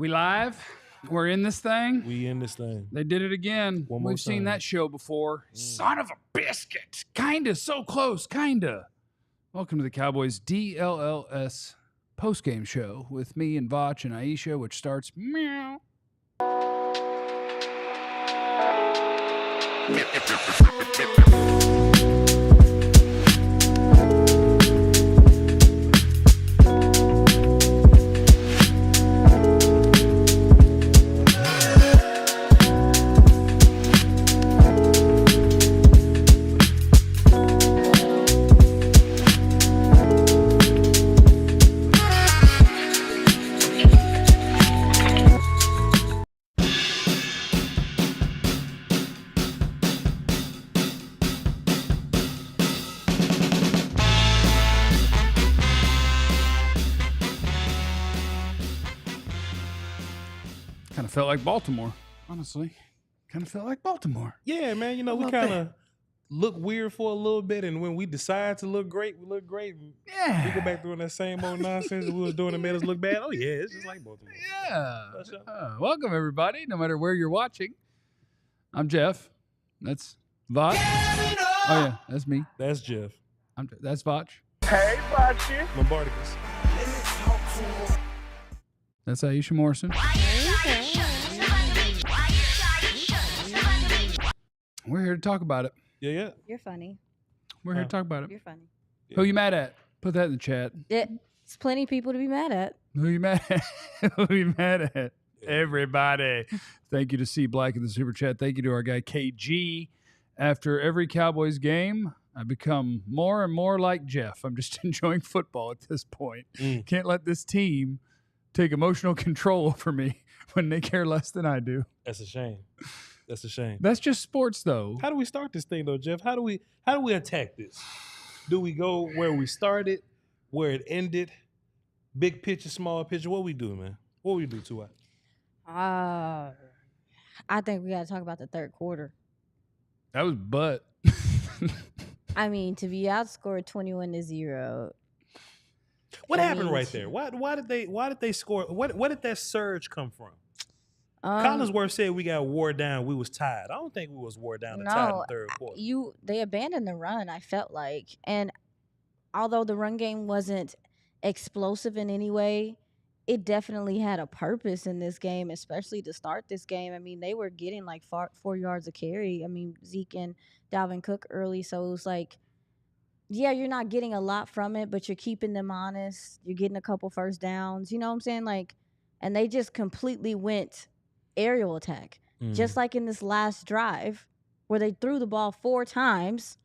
We live? We're in this thing? We in this thing. They did it again. One more We've seen time. that show before. Son of a biscuit. Kinda, so close, kinda. Welcome to the Cowboys DLLS postgame show with me and Vach and Aisha, which starts meow. Kind of felt like Baltimore, honestly. Kind of felt like Baltimore. Yeah, man. You know, we kind of look weird for a little bit, and when we decide to look great, we look great. Yeah. We go back doing that same old nonsense that we was doing that made us look bad. Oh, yeah, it's just like Baltimore. Yeah. Welcome, everybody, no matter where you're watching. I'm Jeff. That's Vach. Oh, yeah, that's me. That's Jeff. That's Vach. Hey, Bachi. Lombardicus. That's Aisha Morrison. We're here to talk about it. Yeah. You're funny. We're here to talk about it. You're funny. Who you mad at? Put that in the chat. It's plenty of people to be mad at. Who you mad at? Who you mad at? Everybody. Thank you to C Black in the super chat. Thank you to our guy KG. After every Cowboys game, I become more and more like Jeff. I'm just enjoying football at this point. Can't let this team take emotional control over me when they care less than I do. That's a shame. That's a shame. That's just sports, though. How do we start this thing, though, Jeff? How do we attack this? Do we go where we started, where it ended, big picture, small picture? What we do, man? What we do to it? I think we got to talk about the third quarter. That was butt. I mean, to be outscored 21-0. What happened right there? Why did they score? Where did that surge come from? Collinsworth said we got wore down. We was tired. I don't think we was wore down and tired in the third quarter. They abandoned the run, I felt like. And although the run game wasn't explosive in any way, it definitely had a purpose in this game, especially to start this game. I mean, they were getting like 4 yards a carry. I mean, Zeke and Dalvin Cook early. So it was like, yeah, you're not getting a lot from it, but you're keeping them honest. You're getting a couple first downs. You know what I'm saying? Like, and they just completely went aerial attack. Just like in this last drive where they threw the ball 4 times.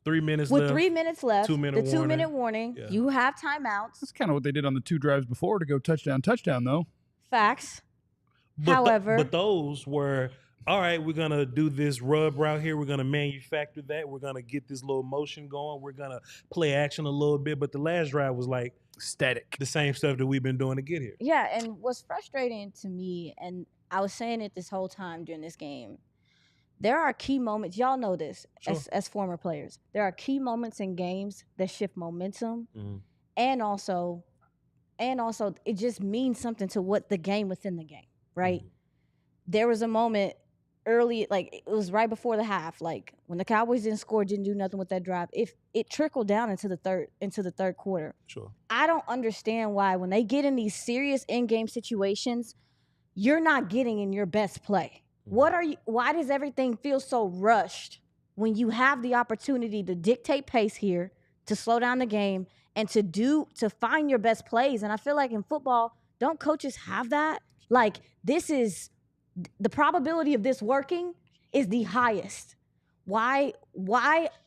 3 minutes with left. 3 minutes left. 2 minute the 2 minute warning. Yeah. You have timeouts. That's kind of what they did on the 2 drives before to go touchdown, though. Facts. But those were, all right, we're going to do this rub route here. We're going to manufacture that. We're going to get this little motion going. We're going to play action a little bit. But the last drive was like static. The same stuff that we've been doing to get here. Yeah, and what's frustrating to me, and I was saying it this whole time during this game, there are key moments. Y'all know this as former players. There are key moments in games that shift momentum. And also it just means something to what the game within the game, right? There was a moment early, like it was right before the half, like when the Cowboys didn't score, didn't do nothing with that drive. If it trickled down into the third quarter. Sure. I don't understand why when they get in these serious in-game situations, you're not getting in your best play. Why does everything feel so rushed when you have the opportunity to dictate pace here, to slow down the game, and to find your best plays? And I feel like in football, don't coaches have that? Like, this is the probability of this working is the highest. Why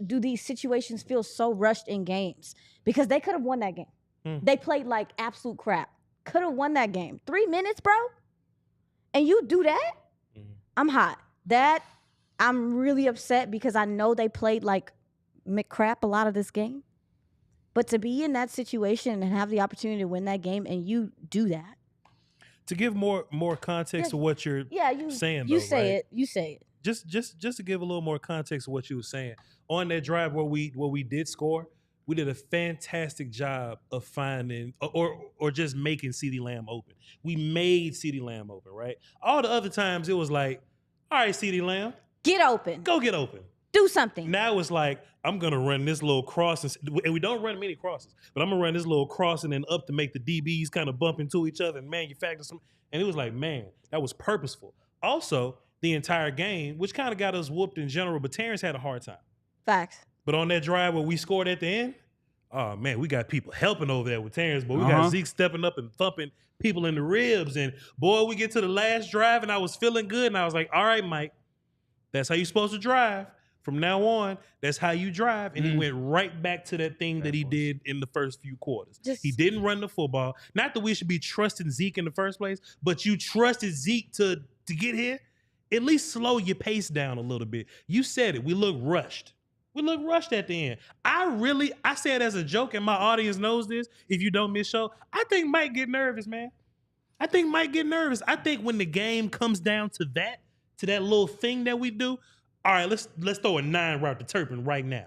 do these situations feel so rushed in games? Because they could have won that game. They played like absolute crap. Could have won that game. 3 minutes, bro? And you do that? I'm hot. I'm really upset because I know they played like McCrap a lot of this game. But to be in that situation and have the opportunity to win that game and you do that. To give more context to what you're saying, You though, say right? it. You say it. Just to give a little more context to what you were saying. On that drive where we did score, we did a fantastic job of finding or just making CeeDee Lamb open. We made CeeDee Lamb open, right? All the other times it was like, all right, CeeDee Lamb, Get open. go get open. Do something. Now it's like, I'm going to run this little cross, and we don't run many crosses, but I'm going to run this little cross and then up to make the DBs kind of bump into each other and manufacture some. And it was like, man, that was purposeful. Also, the entire game, which kind of got us whooped in general, but Terrence had a hard time. Facts. But on that drive where we scored at the end, oh, man, we got people helping over there with Terrence, but we got Zeke stepping up and thumping people in the ribs. And, boy, we get to the last drive, and I was feeling good, and I was like, all right, Mike, that's how you're supposed to drive. From now on, that's how you drive. And he went right back to that thing that he did in the first few quarters. He didn't run the football. Not that we should be trusting Zeke in the first place, but you trusted Zeke to get here. At least slow your pace down a little bit. You said it. We look rushed. We look rushed at the end. I say it as a joke, and my audience knows this. If you don't miss show, I think Mike get nervous, man. I think Mike get nervous. I think when the game comes down to that little thing that we do, all right, let's throw a 9 route to Turpin right now.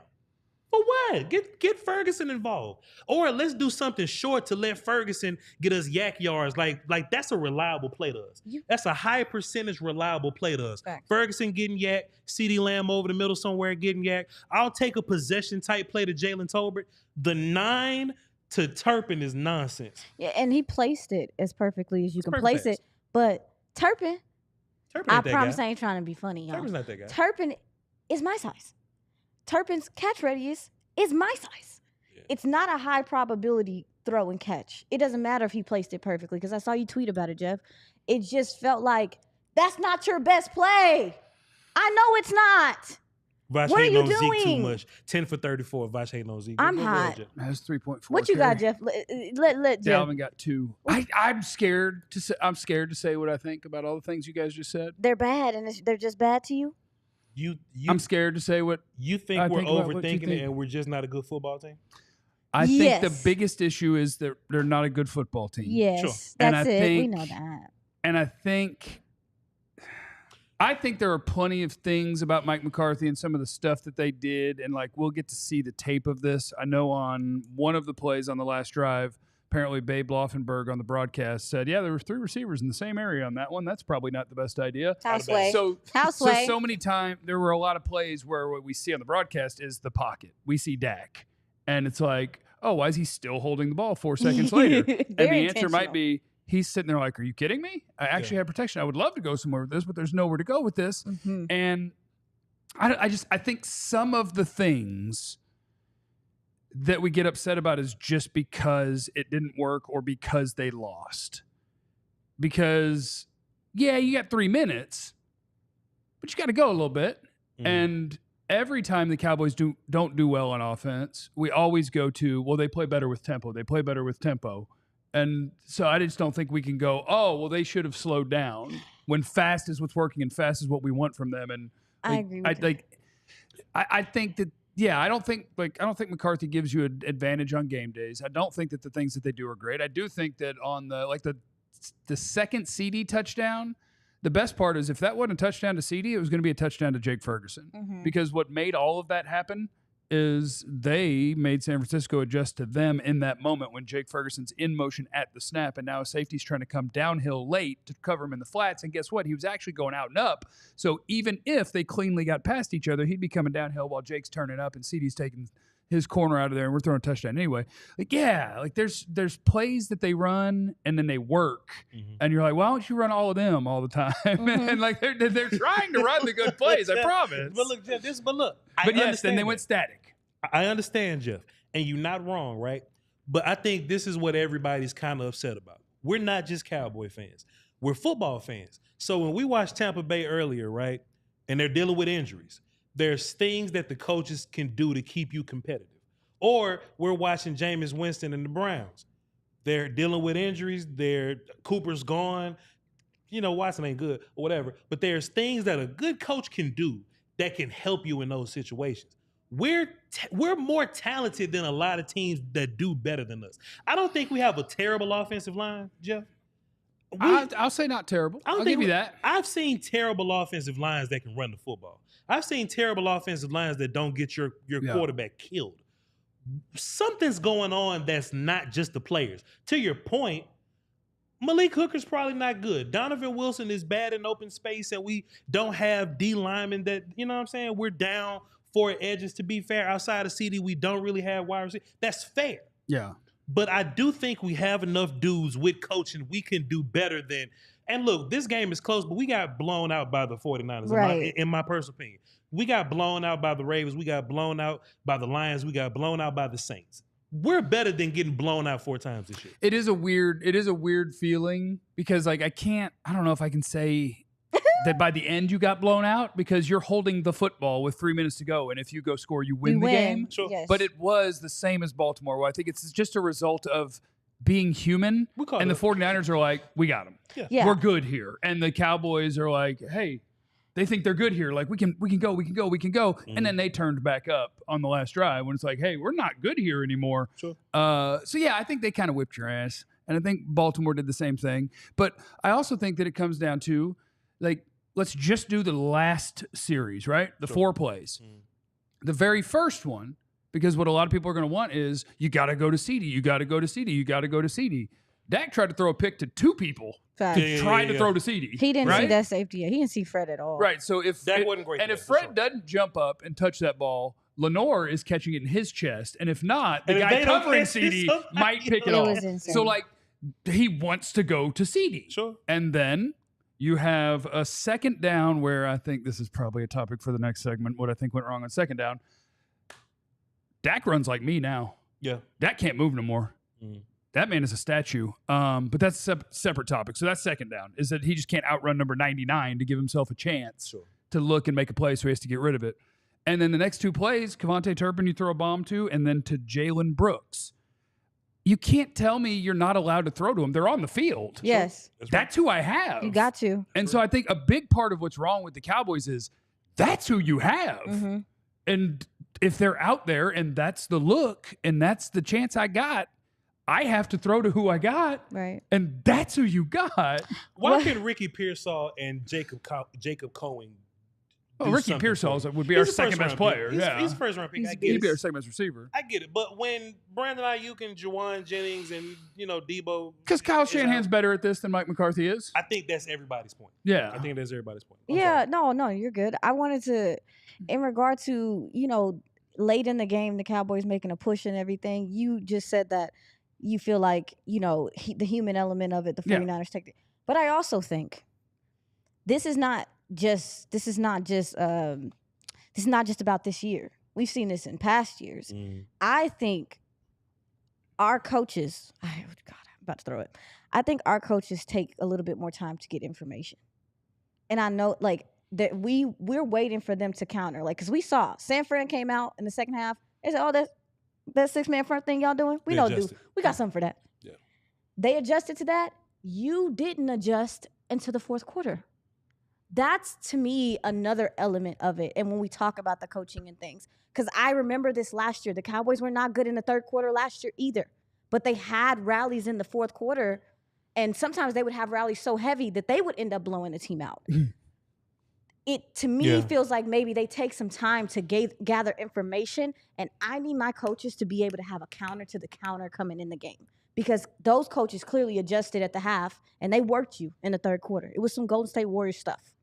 For what? Get Ferguson involved. Or let's do something short to let Ferguson get us yak yards. Like that's a reliable play to us. That's a high percentage reliable play to us. Fact. Ferguson getting yak, CeeDee Lamb over the middle somewhere getting yak. I'll take a possession type play to Jalen Tolbert. The 9 to Turpin is nonsense. Yeah, and he placed it as perfectly as you can place it. But Turpin I promise I ain't trying to be funny, y'all. Turpin's not that guy. Turpin is my size. Turpin's catch radius is my size. Yeah. It's not a high probability throw and catch. It doesn't matter if he placed it perfectly, because I saw you tweet about it, Jeff. It just felt like, that's not your best play. I know it's not. Vash what are you doing? Zeke too much. 10 for 34. Vash hating on Zeke. I'm hot. That's 3.4. What you got, Jeff? Let Jeff. Dalvin got 2. I'm scared to say. I'm scared to say what I think about all the things you guys just said. They're bad, and they're just bad to you. I'm scared to say what you think. We're overthinking it, and we're just not a good football team. I think the biggest issue is that they're not a good football team. Yes, sure. That's it. We know that. And I think there are plenty of things about Mike McCarthy and some of the stuff that they did, and like we'll get to see the tape of this. I know on one of the plays on the last drive, apparently Babe Laufenberg on the broadcast said, yeah, there were 3 receivers in the same area on that one. That's probably not the best idea. Houseway. So many times there were a lot of plays where what we see on the broadcast is the pocket. We see Dak, and it's like, oh, why is he still holding the ball 4 seconds later? And the answer might be, he's sitting there like, are you kidding me? I actually have protection. I would love to go somewhere with this, but there's nowhere to go with this. Mm-hmm. And I think some of the things that we get upset about is just because it didn't work or because they lost. Because, yeah, you got 3 minutes, but you got to go a little bit. Mm. And every time the Cowboys don't do well on offense, we always go to, well, they play better with tempo. They play better with tempo. And so I just don't think we can go, oh, well, they should have slowed down when fast is what's working and fast is what we want from them. And I agree with that. I think that, yeah, I don't think McCarthy gives you an advantage on game days. I don't think that the things that they do are great. I do think that on the second CeeDee touchdown, the best part is if that wasn't a touchdown to CeeDee, it was going to be a touchdown to Jake Ferguson. Mm-hmm. Because what made all of that happen is they made San Francisco adjust to them in that moment when Jake Ferguson's in motion at the snap, and now a safety's trying to come downhill late to cover him in the flats, and guess what? He was actually going out and up. So even if they cleanly got past each other, he'd be coming downhill while Jake's turning up and CeeDee's taking his corner out of there, and we're throwing a touchdown anyway. There's plays that they run and then they work, mm-hmm. and you're like, why don't you run all of them all the time? Mm-hmm. And like they're trying to run the good plays, I promise. But look, Jeff, then they went static. I understand, Jeff, and you're not wrong, right? But I think this is what everybody's kind of upset about. We're not just Cowboy fans. We're football fans. So when we watched Tampa Bay earlier, right, and they're dealing with injuries, there's things that the coaches can do to keep you competitive. Or we're watching Jameis Winston and the Browns. They're dealing with injuries. Cooper's gone. Watson ain't good or whatever. But there's things that a good coach can do that can help you in those situations. We're more talented than a lot of teams that do better than us. I don't think we have a terrible offensive line, Jeff. I'll say not terrible. I'll give you that. I've seen terrible offensive lines that can run the football. I've seen terrible offensive lines that don't get your quarterback killed. something's going on that's not just the players. To your point, Malik Hooker's probably not good. Donovan Wilson is bad in open space, and we don't have D linemen that, you know what I'm saying? We're down 4 edges. To be fair, outside of CeeDee, we don't really have wide receivers. That's fair. Yeah. But I do think we have enough dudes with coaching. We can do better than. And look, this game is close, but we got blown out by the 49ers, Right. in my personal opinion. We got blown out by the Ravens. We got blown out by the Lions. We got blown out by the Saints. We're better than getting blown out 4 times this year. It is a weird feeling because like I don't know if I can say that by the end you got blown out because you're holding the football with 3 minutes to go. And if you go score, you win the game. Sure. Yes. But it was the same as Baltimore, where I think it's just a result of being human. And the 49ers are like, we got them. Yeah. We're good here. And the Cowboys are like, hey, they think they're good here. Like, we can go. Mm-hmm. And then they turned back up on the last drive when it's like, hey, we're not good here anymore. Sure. So, yeah, I think they kind of whipped your ass. And I think Baltimore did the same thing. But I also think that it comes down to, like, let's just do the last series, right? The 4 plays. Mm-hmm. The very first one, because what a lot of people are going to want is, you got to go to CeeDee. You got to go to CeeDee. You got to go to CeeDee. Dak tried to throw a pick to 2 people Facts. to try to throw to CeeDee. He didn't see right? that safety yet. He didn't see Fred at all. Right. So if Dak wasn't great and for if that, for Fred sure. doesn't jump up and touch that ball, Lenore is catching it in his chest, and if not, the And if guy they don't covering catch it, CeeDee somebody might pick it It off. was insane. So like he wants to go to CeeDee. Sure. And then you have a second down where I think this is probably a topic for the next segment. What I think went wrong on second down. Dak runs like me now. Yeah. Dak can't move no more. Mm. That man is a statue. But that's a separate topic. So that's second down, is that he just can't outrun number 99 to give himself a chance Sure. to look and make a play, so he has to get rid of it. And then the next 2 plays, Kevontae Turpin you throw a bomb to, and then to Jalen Brooks. You can't tell me you're not allowed to throw to him. They're on the field. Yes. That's who I have. You got to. And so I think a big part of what's wrong with the Cowboys is that's who you have. Mm-hmm. And if they're out there and that's the look and that's the chance I got, I have to throw to who I got. Right. And that's who you got. Why What? can Ricky Pearsall and Jacob Cohen Well, do Ricky something Pearsall for you? would be He's our a second best first-round pick. player. He's a first round pick. He's I good. get He'd be our it. second best receiver. I get it. But when Brandon Ayuk and Juwan Jennings and, Debo. Because Kyle is Shanahan's out, better at this than Mike McCarthy is. I think that's everybody's point. Yeah. I think that's everybody's point. I'm Yeah, sorry. no, you're good. I wanted to, in regard to, late in the game, the Cowboys making a push and everything, you just said that you feel like, the human element of it, the Yeah. 49ers take it. But I also think this is not just about this year. We've seen this in past years. Mm. I think our coaches, God, I'm about to throw it. I think our coaches take a little bit more time to get information. And I know, like, that we're waiting for them to counter. Like, because we saw San Fran came out in the second half. They said, oh, that 6-man front thing y'all doing, we They don't do. adjusted. We got something for that. Yeah. They adjusted to that. You didn't adjust into the fourth quarter. That's, to me, another element of it. And when we talk about the coaching and things, because I remember this last year. The Cowboys were not good in the third quarter last year either. But they had rallies in the fourth quarter, and sometimes they would have rallies so heavy that they would end up blowing the team out. It, to me, feels like maybe they take some time to gather information, and I need my coaches to be able to have a counter to the counter coming in the game. Because those coaches clearly adjusted at the half, and they worked you in the third quarter. It was some Golden State Warriors stuff.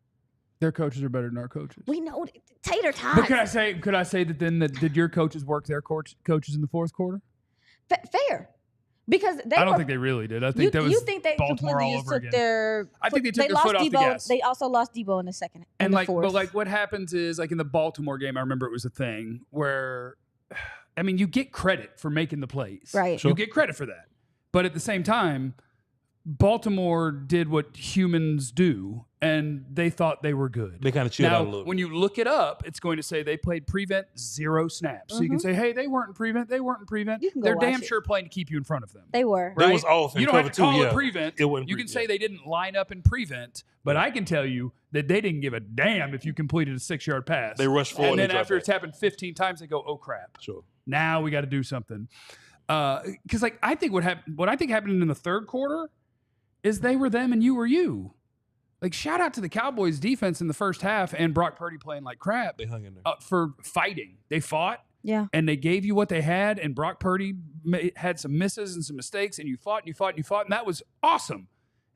Their coaches are better than our coaches. We know tater tots. But could I say that then did your coaches work their coaches in the fourth quarter? Fair. Because they I don't think they really did. I think that was you think they Baltimore completely all just over took again. their I think they took their lost foot off the Debo. gas. They also lost Debo in the second And in the fourth. but like what happens is like in the Baltimore game, I remember it was a thing where, I mean, you get credit for making the plays. Right. You get credit for that. But at the same time, Baltimore did what humans do, and they thought they were good. They kind of chilled out a Now, little when you look it up, it's going to say they played prevent 0 snaps. So you can say, hey, they weren't in prevent. They weren't in prevent. You can go They're watch damn it. sure playing to keep you in front of them. They were. They right? was off in You don't have cover to call two, it yeah. prevent. It wasn't You can prevent, say yeah. they didn't line up in prevent, but I can tell you that they didn't give a damn if you completed a 6-yard pass. They rushed forward. And then they dropped after back. it's happened 15 times, they go, oh, crap. Sure. Now we got to do something. Because like I think what I think happened in the third quarter is they were them and you were you. Like, shout out to the Cowboys defense in the first half and Brock Purdy playing like crap They hung in there. for fighting. They fought. Yeah. And they gave you what they had, and Brock Purdy had some misses and some mistakes, and you fought and you fought and you fought, and that was awesome.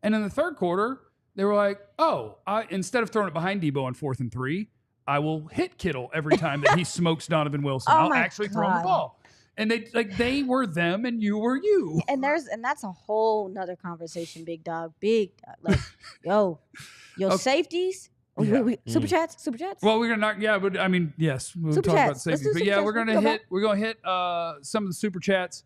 And in the third quarter, they were like, oh, instead of throwing it behind Debo on 4th and 3, I will hit Kittle every time that he smokes Donovan Wilson. Oh I'll actually throw him the ball. And they were them and you were you. And that's a whole nother conversation, big dog. Like, yo, Okay. safeties. Yeah. Super chats. Well, we're gonna knock. Yeah, but I mean, yes, we'll Super talk about chats. Let's safety. do But super yeah, chats. we're gonna hit some of the super chats.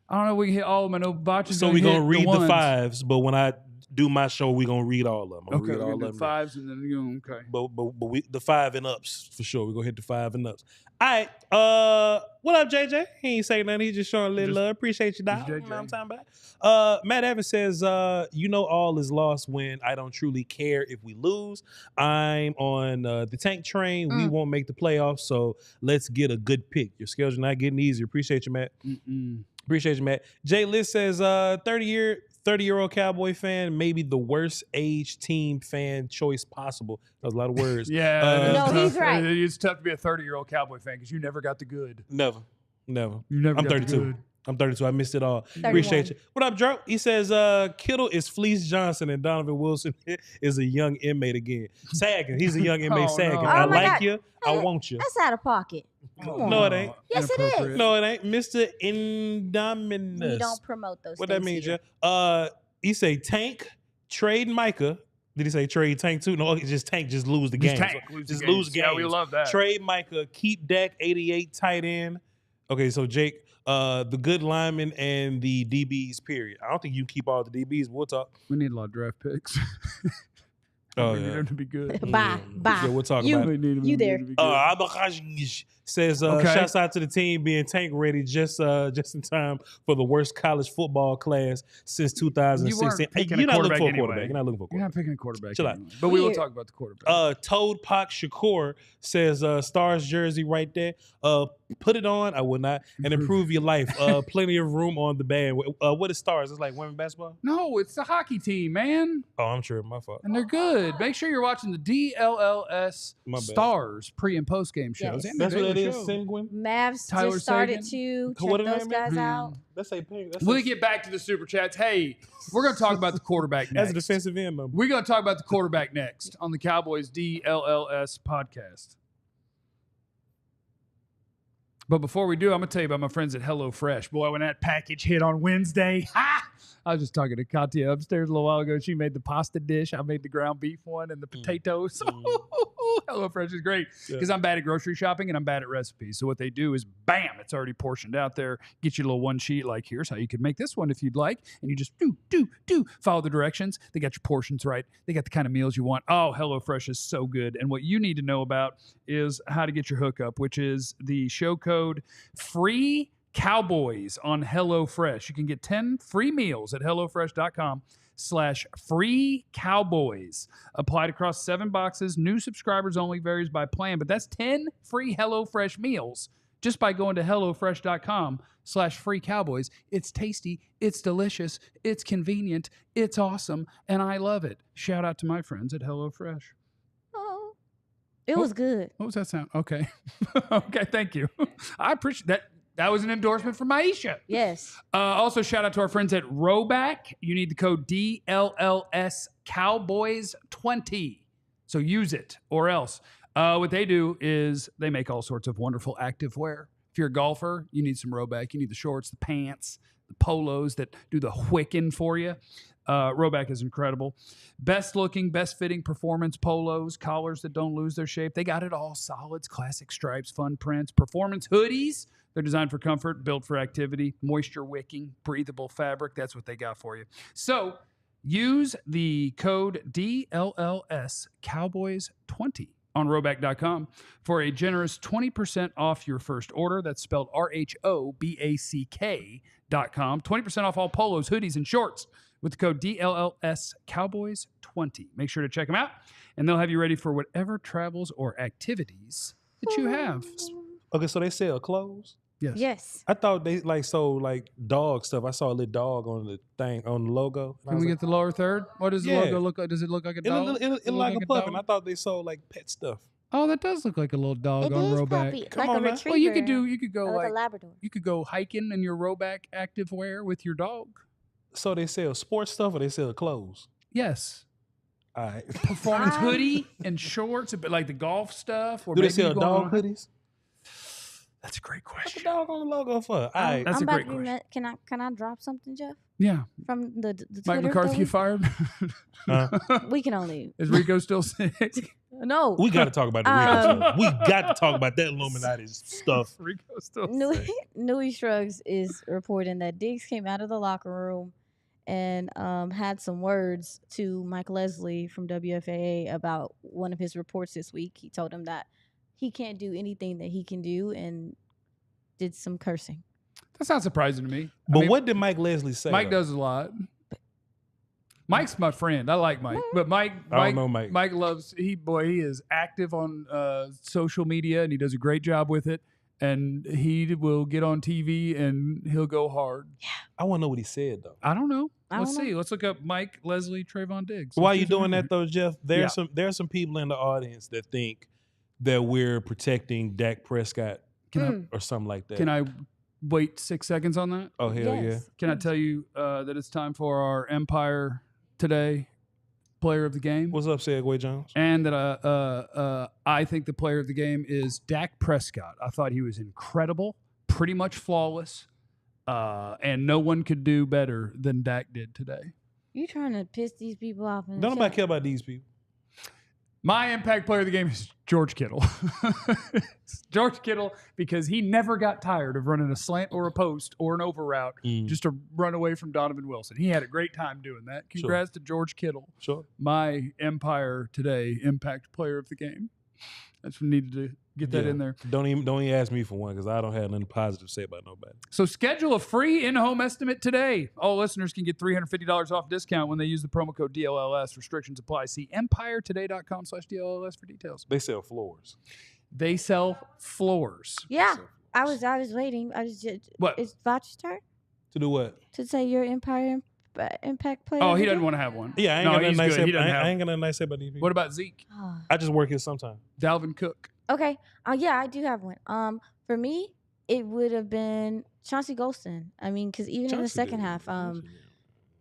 I don't know. We can hit all of them. I know Botch is So we're going to read the ones. 5s, but when I do my show, we're going to read all of them. Okay, read we're all gonna of do them. 5s and then okay. But we, the 5 and ups for sure. We're going to hit the 5 and ups. All right. What up, JJ? He ain't saying nothing. He just showing a little love. Appreciate you, dog. You know what I'm talking about? Matt Evans says, all is lost when I don't truly care if we lose. I'm on the tank train. We won't make the playoffs, so let's get a good pick. Your schedule's not getting easier. Appreciate you, Matt. Appreciate you, Matt. Jay Liz says, 30-year-old Cowboy fan, maybe the worst age team fan choice possible. That was a lot of words. Yeah, No, he's right. It's tough to be a 30-year-old Cowboy fan because you never got the good. Never. You never. I'm got 32. The good. I'm 32. I missed it all. 31. Appreciate you. What up, Joe? He says, Kittle is Fleece Johnson and Donovan Wilson is a young inmate again. Sagging. He's a young inmate sagging. no. I Oh, my like God. you. I want you. That's out of pocket. Come on. No, it ain't. Yes, it is. Inappropriate. No, it ain't. Mr. Indominus. We don't promote those What things that means, here. yeah? He say Tank, trade Micah. Did he say trade Tank too? No, it's just Tank, just lose the game. Just tank. Just the lose games. games. Yeah, we love that. Trade Micah, keep Dak 88 tight end. Okay, so Jake, the good lineman and the DBs, period. I don't think you can keep all the DBs. We'll talk. We need a lot of draft picks. Oh, we need yeah. them to be good. Bye. Yeah, we'll talk You- about it. We need them You to there. be good. Says, Okay. shouts out to the team being tank ready just in time for the worst college football class since 2016. picking You're a not looking for a quarterback quarterback. anyway. You're not looking for a You're not quarterback. picking a quarterback. Chill out. Anyway. But we will Weird. talk about the quarterback. Toad Pock Shakur says, Stars jersey right there. Put it on. I will not. And improve your life. Plenty of room on the band. What is Stars? It's like women basketball? No, it's the hockey team, man. Oh, I'm sure. My fault. And they're good. Make sure you're watching the DLLS My bad. Stars pre and post game shows. Yes. And That's the what it daily is, show. Senguin? Mavs Tyler just started Sagan. to What check are those they, guys man? out. Let's say pink. We'll get back to the super chats. Hey, we're going to talk about the quarterback That's next. a defensive end number. We're going to talk about the quarterback next on the Cowboys DLLS podcast. But before we do, I'm going to tell you about my friends at HelloFresh. Boy, when that package hit on Wednesday, I was just talking to Katya upstairs a little while ago. She made the pasta dish. I made the ground beef one and the potatoes. HelloFresh is great because I'm bad at grocery shopping and I'm bad at recipes. So what they do is, bam, it's already portioned out there. Get you a little one sheet like, here's how you could make this one if you'd like. And you just do. Follow the directions. They got your portions right. They got the kind of meals you want. Oh, HelloFresh is so good. And what you need to know about is how to get your hookup, which is the show code FREE Cowboys on HelloFresh. You can get 10 free meals at HelloFresh.com/free Cowboys. Applied across 7 boxes. New subscribers only, varies by plan, but that's 10 free HelloFresh meals just by going to HelloFresh.com/free Cowboys. It's tasty. It's delicious. It's convenient. It's awesome. And I love it. Shout out to my friends at HelloFresh. Oh, it was good. What was that sound? Okay. Okay, thank you. I appreciate that. That was an endorsement from Maisha. Yes. Also, shout out to our friends at Roback. You need the code DLLS Cowboys 20. So use it or else. What they do is they make all sorts of wonderful active wear. If you're a golfer, you need some Roback. You need the shorts, the pants, the polos that do the whicking for you. Roback is incredible. Best looking, best fitting performance polos, collars that don't lose their shape. They got it all. Solids, classic stripes, fun prints, performance hoodies. They're designed for comfort, built for activity, moisture wicking, breathable fabric. That's what they got for you. So use the code DLLS Cowboys 20 on Roback.com for a generous 20% off your first order. That's spelled RHOBACK.com. 20% off all polos, hoodies, and shorts with the code DLLS Cowboys 20. Make sure to check them out, and they'll have you ready for whatever travels or activities that you have. Okay, so they sell clothes? Yes. I thought they like dog stuff. I saw a little dog on the thing, on the logo. Can we get the lower third? What does the Yeah. logo look like? Does it look like a It dog? look like a pup, dog? and I thought they sold like pet stuff. Oh, that does look like a little dog It on is Roback. puppy, Come like on a now. retriever. Well, you could go like like a Labrador. you could go hiking in your Roback activewear with your dog. So they sell sports stuff or they sell clothes? Yes. All right. Performance I- hoodie and shorts, but like the golf stuff. Or Do they maybe sell you go dog on- hoodies? That's a great What's the question. dog on the logo for? All right. That's I'm a about great to be question. Can I drop something, Jeff? Yeah. From the Mike Twitter McCarthy thing? fired. We can only Is Rico still sick? no. We got to talk about the Rico Um, stuff. We got to talk about that Illuminati stuff. Rico still Nui, sick. Nui Shrugs is reporting that Diggs came out of the locker room and had some words to Mike Leslie from WFAA about one of his reports this week. He told him that he can't do anything that he can do and did some cursing. That's not surprising to me. But I mean, what did Mike Leslie say? Mike though? does a lot. Mike's my friend. I like Mike, but I don't know Mike. Mike loves he is active on social media and he does a great job with it. And he will get on TV and he'll go hard. I want to know what he said though. I don't know. I Let's don't know. see. Let's look up Mike Leslie Trayvon Diggs. Why are Let's you do some doing that research. though, Jeff? There are some people in the audience that think that we're protecting Dak Prescott Can or something like that. I, can I wait 6 seconds on that? Oh hell Yes. Can I tell you that it's time for our Empire Today player of the game? yeah. What's up, Segway Jones? And that I think the player of the game is Dak Prescott. I thought he was incredible, pretty much flawless, and no one could do better than Dak did today. You trying to piss these people off? In the Don't nobody chat. care about these people. My impact player of the game is George Kittle. George Kittle, because he never got tired of running a slant or a post or an over route just to run away from Donovan Wilson. He had a great time doing that. Congrats to George Kittle. Sure. My Empire Today impact player of the game. I just needed to get that Yeah. in there. Don't even ask me for one because I don't have nothing positive to say about nobody. So schedule a free in-home estimate today. All listeners can get $350 off discount when they use the promo code DLLS. Restrictions apply. See empiretoday.com/DLLS for details. They sell floors. They sell floors. Yeah, So- I was waiting. I was just. What? It's Vach's turn To do what? to say your Empire Impact player. Oh, of he the doesn't game? want to have one. Yeah, I ain't No, got nothing he's nice good. say He about, doesn't I have ain't got nothing nice to say about these people. What about Zeke? Oh. I just work here sometime. Dalvin Cook. Okay. Yeah, I do have one. For me, it would have been Chauncey Golston. I mean, because even in the second half,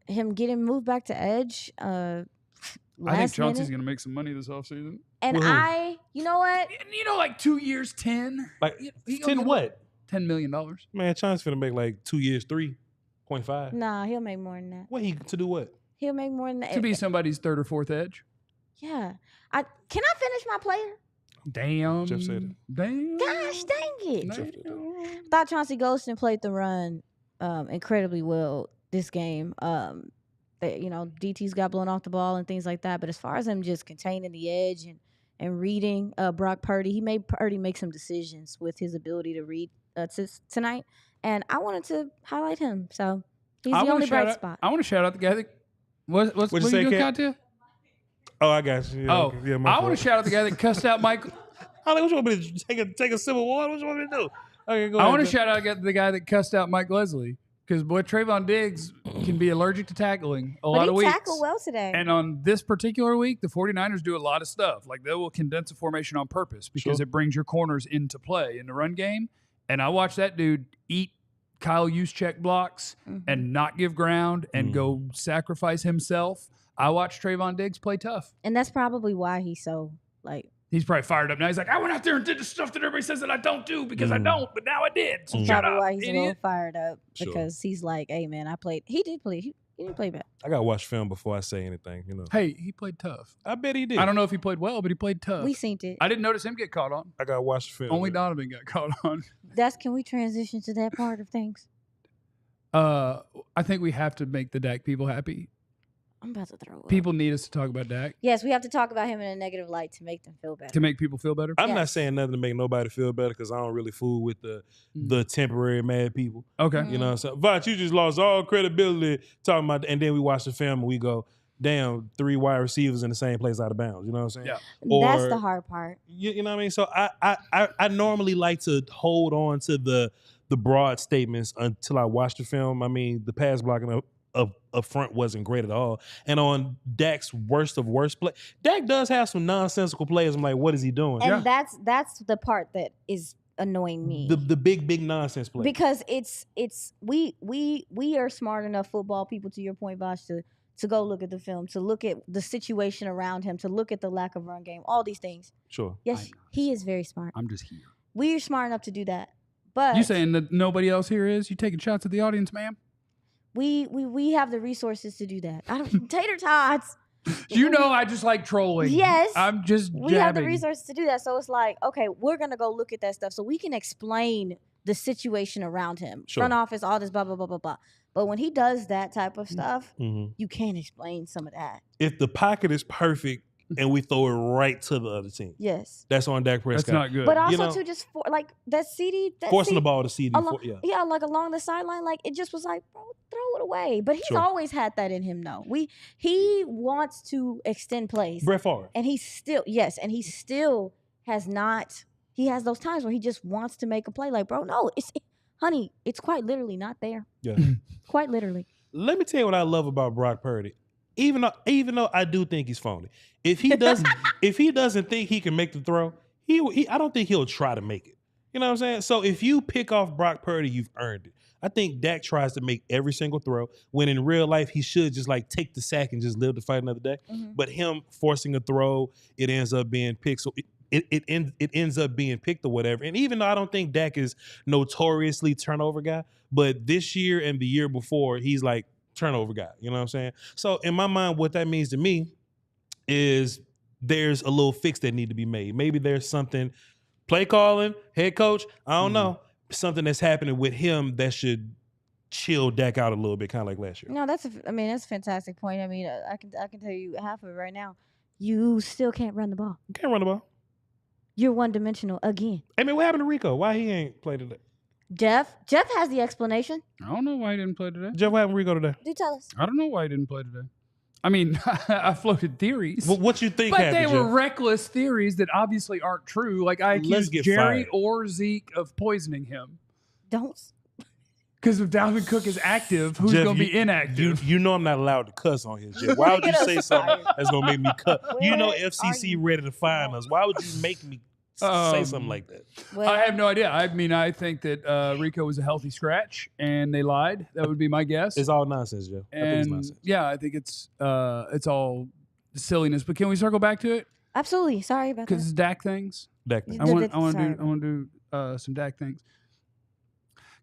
him getting moved back to edge. I think Chauncey's minute. going to make some money this offseason. And With who? you know what? You know, like 2 years, 10. Like He 10 goes- what? $10 million. Man, Chauncey's finna make like 2 years, 3.5. Nah, he'll make more than that. What he to do what? He'll make more than that. To be somebody's third or fourth edge. Yeah. Can I finish my player? Damn. Jeff said it. Damn. Gosh, dang it. Jeff did that. Thought Chauncey Golston played the run incredibly well this game. DT's got blown off the ball and things like that. But as far as him just containing the edge and reading Brock Purdy, he made Purdy make some decisions with his ability to read tonight. And I wanted to highlight him. So he's the only bright spot. I want to shout out the guy that. What's What'd you what say, you doing, Kat? Katya? Oh, I got you. Yeah, Oh, okay. Yeah, my I fault. want to shout out the guy that cussed out Mike. Holly, what you want me to take a sip of water? What you want me to do? Okay, go I ahead. want to shout out the guy that cussed out Mike Leslie because boy, Trayvon Diggs can be allergic to tackling a lot But of he weeks. tackled well today. And on this particular week, the 49ers do a lot of stuff. Like they will condense a formation on purpose because Sure. it brings your corners into play in the run game. And I watched that dude eat Kyle Juszczyk blocks and not give ground and go sacrifice himself. I watched Trayvon Diggs play tough. And that's probably why he's so, He's probably fired up now. He's like, I went out there and did the stuff that everybody says that I don't do because I don't, but now I did. So shut probably up, why he's a little idiot. fired up Sure. because he's like, hey, man, he did play. He didn't play bad. I got to watch film before I say anything, you know. Hey, he played tough. I bet he did. I don't know if he played well, but he played tough. We seen it. I didn't notice him get caught on. I got to watch the film. Only Donovan got caught on. Can we transition to that part of things? I think we have to make the Dak people happy. I'm about to throw up. People need us to talk about Dak Yes, we have to talk about him in a negative light to make them feel better. to make people feel better. I'm not Yes. saying nothing to make nobody feel better because I don't really fool with the temporary mad people. Okay. Mm. You know what I'm saying? Vach, you just lost all credibility talking about, and then we watch the film and we go, damn, 3 wide receivers in the same place out of bounds. You know what I'm saying? Yeah. That's Or- the hard part. You know what I mean? So I normally like to hold on to the broad statements until I watch the film. I mean, the pass blocking up front wasn't great at all. And on Dak's worst of worst play, Dak does have some nonsensical plays. I'm like, what is he doing? And that's the part that is annoying me. The big nonsense play. Because we are smart enough football people, to your point, Vosh, to go look at the film, to look at the situation around him, to look at the lack of run game, all these things. Sure. Yes, he is very smart. I'm just here. We're smart enough to do that. But you saying that nobody else here is? You taking shots at the audience, ma'am? We have the resources to do that. I don't tater tots. You know I just like trolling. Yes. I'm just jabbing. We have the resources to do that. So it's like, okay, we're going to go look at that stuff so we can explain the situation around him. Sure. Front office, all this, blah, blah, blah, blah, blah. But when he does that type of stuff, Mm-hmm. you can't explain some of that. If the pocket is perfect and we throw it right to the other team, Yes. that's on Dak Prescott. That's not good. But also, You know, too, just like that CeeDee. Forcing the ball to CeeDee. Yeah, like along the sideline, like it just was like, bro, throw it away. But he's Sure. always had that in him, though. He wants to extend plays. Brett Favre. And he still has not. He has those times where he just wants to make a play. Like, bro, no, honey, it's quite literally not there. Yeah. Quite literally. Let me tell you what I love about Brock Purdy. Even though I do think he's phony, if he doesn't think he can make the throw, I don't think he'll try to make it. You know what I'm saying? So if you pick off Brock Purdy, you've earned it. I think Dak tries to make every single throw when in real life he should just like take the sack and just live to fight another day. Mm-hmm. But him forcing a throw, it ends up being picked. So it ends up being picked or whatever. And even though I don't think Dak is notoriously turnover guy, but this year and the year before, he's like turnover guy. You know what I'm saying? So in my mind, what that means to me is there's a little fix that need to be made. Maybe there's something, play calling, head coach, I don't know, something that's happening with him that should chill Dak out a little bit, kind of like last year. No, that's a fantastic point. I mean, I can tell you half of it right now. You still can't run the ball. You can't run the ball. You're one-dimensional again. I mean, what happened to Rico? Why he ain't played today? Jeff has the explanation. I don't know why he didn't play today. Jeff, what happened to Rico today? Do tell us. I don't know why he didn't play today. I mean, I floated theories. Well, what you think but happened, they were Jeff? reckless theories that obviously aren't true. Like I accused Jerry fired. or Zeke of poisoning him. Don't. Because if Dalvin Cook is active, who's going to be inactive? You know I'm not allowed to cuss on here, Jeff. Why would you say something that's going to make me cut? You know FCC ready to fine us. Why would you make me say something like that? Well, I have no idea. I mean, I think that Rico was a healthy scratch, and they lied. That would be my guess. It's all nonsense, Jeff. I think it's nonsense. Yeah, I think it's all silliness. But can we circle back to it? absolutely. Sorry about Because that. it's Dak things. Dak. You I did want it. to do some Dak things.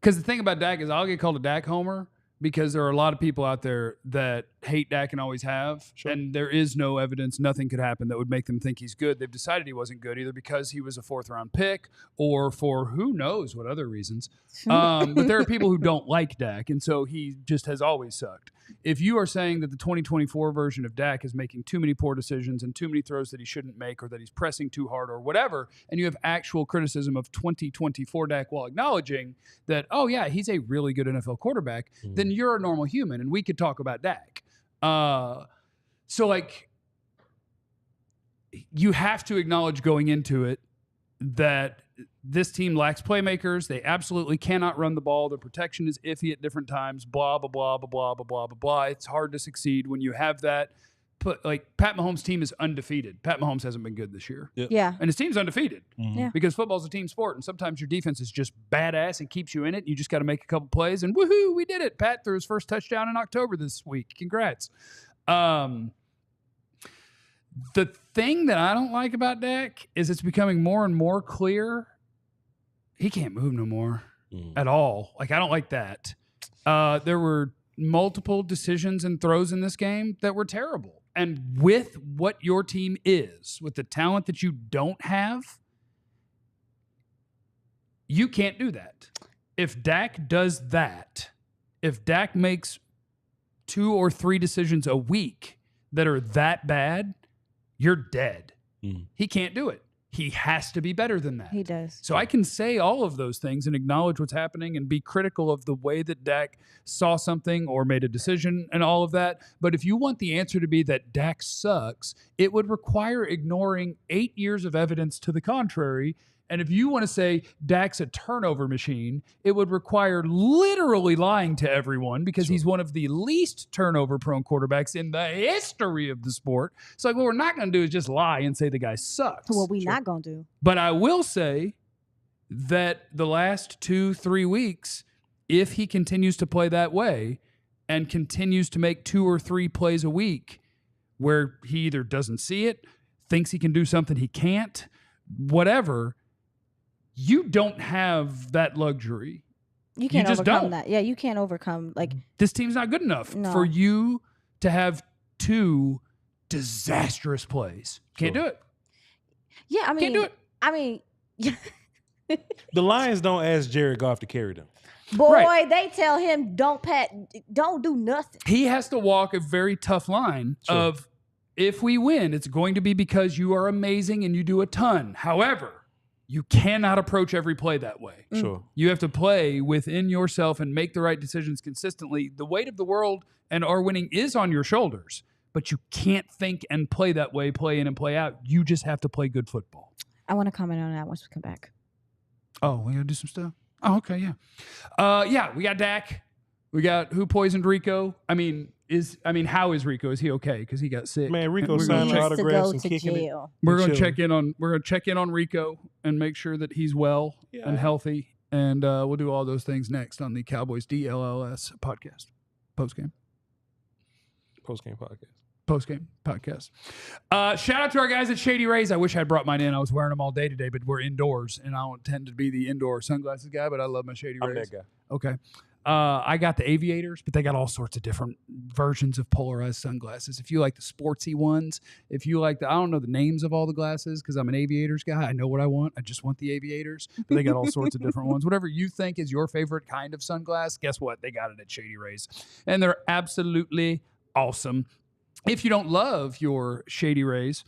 Because the thing about Dak is I'll get called a Dak homer because there are a lot of people out there that hate Dak and always have. Sure. And there is no evidence, nothing could happen that would make them think he's good. They've decided he wasn't good either because he was a 4th-round pick or for who knows what other reasons. But there are people who don't like Dak, and so he just has always sucked. If you are saying that the 2024 version of Dak is making too many poor decisions and too many throws that he shouldn't make or that he's pressing too hard or whatever, and you have actual criticism of 2024 Dak while acknowledging that, oh, yeah, he's a really good NFL quarterback, then you're a normal human, and we could talk about Dak. So, like, you have to acknowledge going into it that this team lacks playmakers. They absolutely cannot run the ball. The protection is iffy at different times. Blah, blah, blah, blah, blah, blah, blah, blah, blah. It's hard to succeed when you have that. Like, Pat Mahomes' team is undefeated. Pat Mahomes hasn't been good this year. Yeah. And his team's undefeated Yeah. because football's a team sport. And sometimes your defense is just badass and keeps you in it. You just got to make a couple plays and woohoo, we did it. Pat threw his first touchdown in October this week. Congrats. The thing that I don't like about Dak is it's becoming more and more clear he can't move no more at all. Like, I don't like that. There were multiple decisions and throws in this game that were terrible. And with what your team is, with the talent that you don't have, you can't do that. If Dak does that, if Dak makes 2 or 3 decisions a week that are that bad, you're dead. He can't do it. He has to be better than that. He does. So I can say all of those things and acknowledge what's happening and be critical of the way that Dak saw something or made a decision and all of that. But if you want the answer to be that Dak sucks, it would require ignoring 8 years of evidence to the contrary And if you want to say Dak's a turnover machine, it would require literally lying to everyone because he's one of the least turnover-prone quarterbacks in the history of the sport. So like, what we're not going to do is just lie and say the guy sucks. What we not going to do. But I will say that the last 2-3 weeks, if he continues to play that way and continues to make 2 or 3 plays a week where he either doesn't see it, thinks he can do something he can't, whatever, you don't have that luxury. You can't just overcome don't. that. Yeah, you can't overcome like This team's not good enough for you to have 2 disastrous plays. Can't do it. Yeah, I mean, Can't do it. I mean, The Lions don't ask Jared Goff to carry them. boy, they tell him don't do nothing. He has to walk a very tough line of, if we win, it's going to be because you are amazing and you do a ton. However, you cannot approach every play that way. Sure. You have to play within yourself and make the right decisions consistently. The weight of the world and our winning is on your shoulders, but you can't think and play that way, play in and play out. You just have to play good football. I want to comment on that once we come back. Oh, we got to do some stuff? Oh, okay, yeah. Yeah, we got Dak. We got who poisoned Rico. How is Rico? Is he okay? Because he got sick. Man, Rico We're signed gonna autographs to and go to kicking it. jail. We're going to chilling. check in on Rico and make sure that he's well and healthy. And we'll do all those things next on the Cowboys DLLS podcast. Postgame podcast. Shout out to our guys at Shady Rays. I wish I brought mine in. I was wearing them all day today, but we're indoors, and I don't tend to be the indoor sunglasses guy, but I love my Shady Rays. I'm that guy. Okay. I got the aviators, but they got all sorts of different versions of polarized sunglasses. If you like the sportsy ones, if you like I don't know the names of all the glasses because I'm an aviators guy. I know what I want. I just want the aviators, but they got all sorts of different ones. Whatever you think is your favorite kind of sunglass, guess what? They got it at Shady Rays, and they're absolutely awesome. If you don't love your Shady Rays,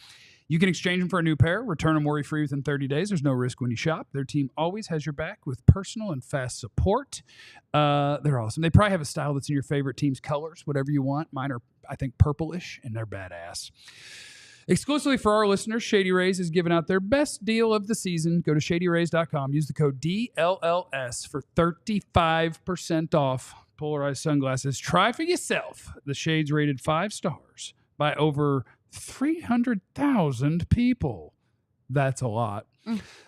you can exchange them for a new pair, return them worry-free within 30 days. There's no risk when you shop. Their team always has your back with personal and fast support. They're awesome. They probably have a style that's in your favorite team's colors, whatever you want. Mine are, I think, purplish, and they're badass. Exclusively for our listeners, Shady Rays is giving out their best deal of the season. Go to shadyrays.com. Use the code DLLS for 35% off polarized sunglasses. Try for yourself. The shades rated 5 stars by over 300,000 people. That's a lot.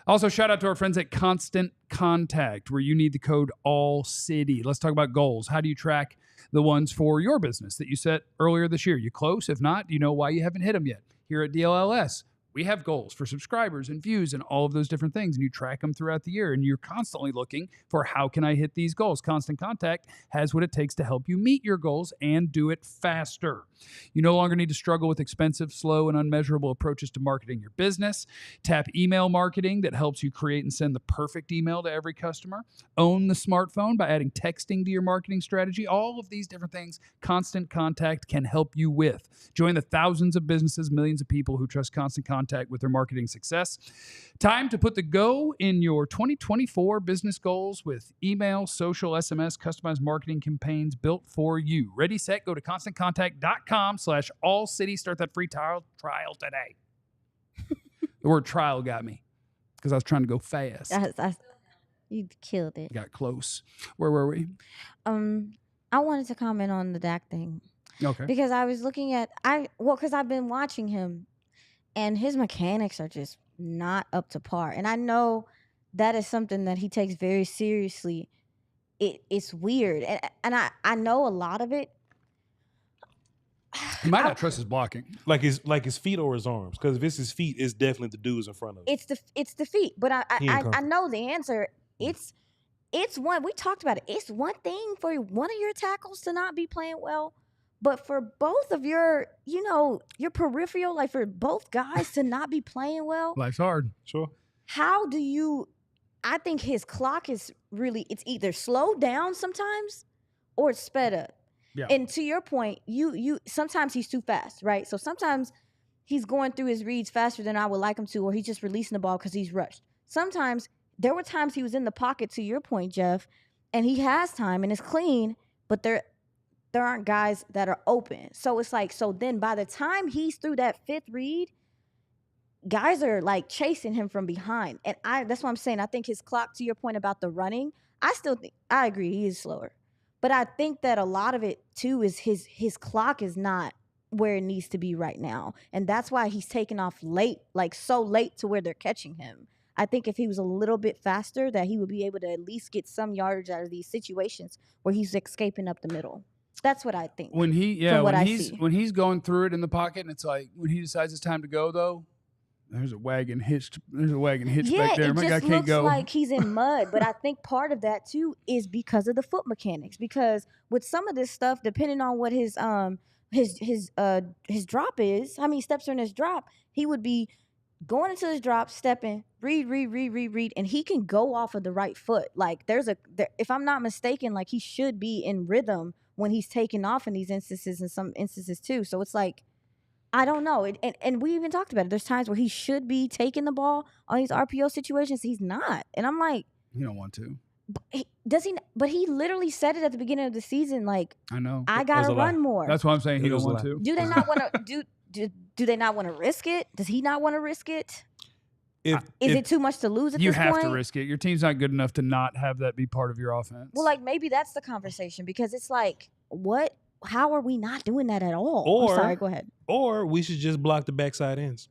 Also, shout out to our friends at Constant Contact, where you need the code ALLCITY. Let's talk about goals. How do you track the ones for your business that you set earlier this year? You close? If not, do you know why you haven't hit them yet? Here at DLLS, we have goals for subscribers and views and all of those different things, and you track them throughout the year, and you're constantly looking for how can I hit these goals. Constant Contact has what it takes to help you meet your goals and do it faster. You no longer need to struggle with expensive, slow, and unmeasurable approaches to marketing your business. Tap email marketing that helps you create and send the perfect email to every customer. Own the smartphone by adding texting to your marketing strategy. All of these different things Constant Contact can help you with. Join the thousands of businesses, millions of people who trust Constant Contact with their marketing success. Time to put the go in your 2024 business goals with email, social, SMS, customized marketing campaigns built for you. Ready, set, go to ConstantContact.com/AllCity. Start that free trial today. The word trial got me because I was trying to go fast. You killed it. Got close. Where were we? I wanted to comment on the Dak thing. Okay. Because I was looking at because I've been watching him, and his mechanics are just not up to par. And I know that is something that he takes very seriously. It's weird, and I know a lot of it. He might not trust his blocking. Like his feet or his arms. Because if it's his feet, it's definitely the dudes in front of him. It's the feet, but I know the answer. It's one. We talked about it. It's one thing for one of your tackles to not be playing well, but for both of your peripheral, like for both guys to not be playing well. Life's hard. Sure. How do you? I think his clock is it's either slowed down sometimes or it's sped up. Yeah. And to your point, you sometimes he's too fast, right? So sometimes he's going through his reads faster than I would like him to, or he's just releasing the ball because he's rushed. Sometimes there were times he was in the pocket, to your point, Jeff, and he has time and it's clean, but there aren't guys that are open. So it's like, so then by the time he's through that fifth read, guys are like chasing him from behind. And that's what I'm saying. I think his clock, to your point about the running, I agree he is slower. But I think that a lot of it too is his clock is not where it needs to be right now. And that's why he's taking off late, like so late to where they're catching him. I think if he was a little bit faster, that he would be able to at least get some yardage out of these situations where he's escaping up the middle. That's what I think. When he's going through it in the pocket, and it's like when he decides it's time to go, though, there's a wagon hitched. Back there. My guy can't go. Looks like he's in mud. But I think part of that too is because of the foot mechanics. Because with some of this stuff, depending on what his drop is, how many steps are in his drop, he would be going into his drop, stepping, read, and he can go off of the right foot. Like if I'm not mistaken, like he should be in rhythm when he's taking off in these instances and some instances too. So it's like, I don't know. And we even talked about it. There's times where he should be taking the ball on these RPO situations. He's not. And I'm like, you don't want to. But he literally said it at the beginning of the season. Like, I know. I gotta run more. That's why I'm saying he don't want to. Do they not want to do they not want to risk it? Does he not want to risk it? Is it too much to lose at this point? You have to risk it. Your team's not good enough to not have that be part of your offense. Well, like maybe that's the conversation because it's like, what? How are we not doing that at all? I'm sorry, go ahead. Or we should just block the backside ends.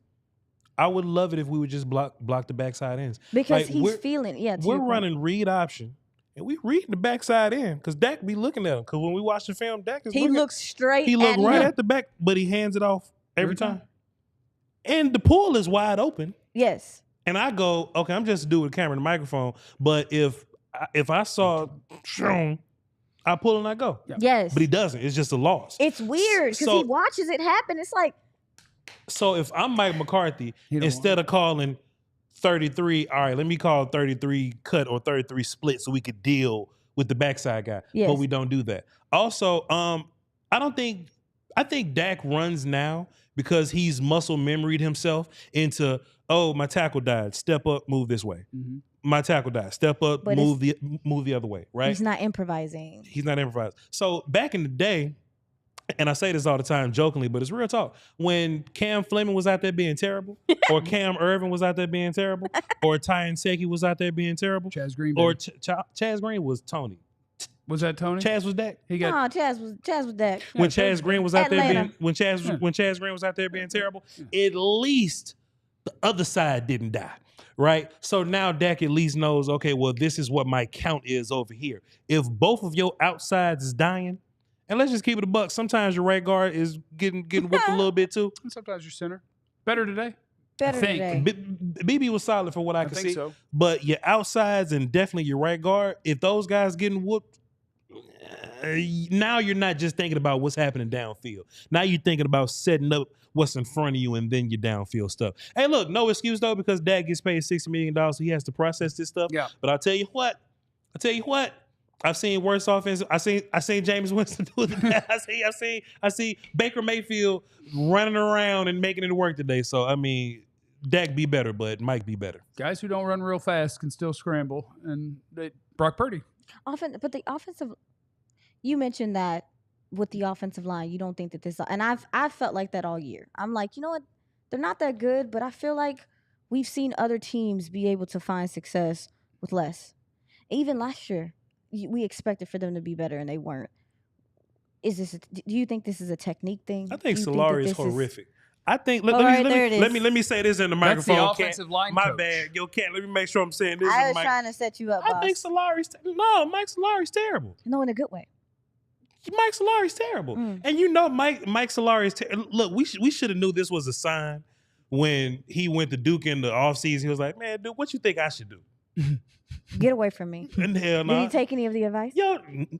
I would love it if we would just block the backside ends. Because like he's feeling, we're running read option. And we reading the backside end because Dak be looking at him. Because when we watch the film, he looks straight. He look right at the back, but he hands it off every time. And the pool is wide open. Yes. And I go, okay, I'm just doing the camera and the microphone. But if I saw Sean, I pull and I go. Yes. But he doesn't. It's just a loss. It's weird because he watches it happen. It's like. So if I'm Mike McCarthy, instead of calling 33, all right, let me call 33 cut or 33 split so we could deal with the backside guy. Yes. But we don't do that. Also, I think Dak runs now because he's muscle memoried himself into, oh, my tackle died. Step up, move this way. Mm-hmm. My tackle died. Step up, move the other way, right? He's not improvising. So back in the day, and I say this all the time jokingly, but it's real talk. When Cam Fleming was out there being terrible, or Cam Irvin was out there being terrible, or Ty Nsekhe was out there being terrible, Chaz Green, or Chaz Green was Tony. Was that Tony? Chaz was Dak. Chaz was Dak. When Chaz Green was out there being when Chaz Green was out there being terrible, at least the other side didn't die. Right? So now Dak at least knows, okay, well, this is what my count is over here. If both of your outsides is dying, and let's just keep it a buck, sometimes your right guard is getting whooped a little bit too. And sometimes your center. Better today. Today. BB was solid for what I could see. So. But your outsides and definitely your right guard, if those guys getting whooped, now you're not just thinking about what's happening downfield. Now you're thinking about setting up what's in front of you and then your downfield stuff. Hey, look, no excuse though, because Dak gets paid $60 million, so he has to process this stuff. Yeah. But I'll tell you what, I've seen worse offense. I seen Jameis Winston do it. I see Baker Mayfield running around and making it work today. So I mean, Dak be better, but Mike be better. Guys who don't run real fast can still scramble, and Brock Purdy. But the offensive, you mentioned that with the offensive line, you don't think that this, and I've felt like that all year. I'm like, you know what, they're not that good, but I feel like we've seen other teams be able to find success with less. Even last year, we expected for them to be better, and they weren't. Do you think this is a technique thing? I think Solari is horrific. I think let me say this in the microphone. That's the offensive line My coach. bad. Yo, Cat, let me make sure I'm saying this. I was trying to set you up, boss. I think Mike Solari's terrible. No, in a good way. Mike Solari's terrible. And you know Mike Solari's terrible. Look, we should have knew this was a sign when he went to Duke in the offseason. He was like, man, dude, what you think I should do? Get away from me. And hell no. Did he take any of the advice? Yo,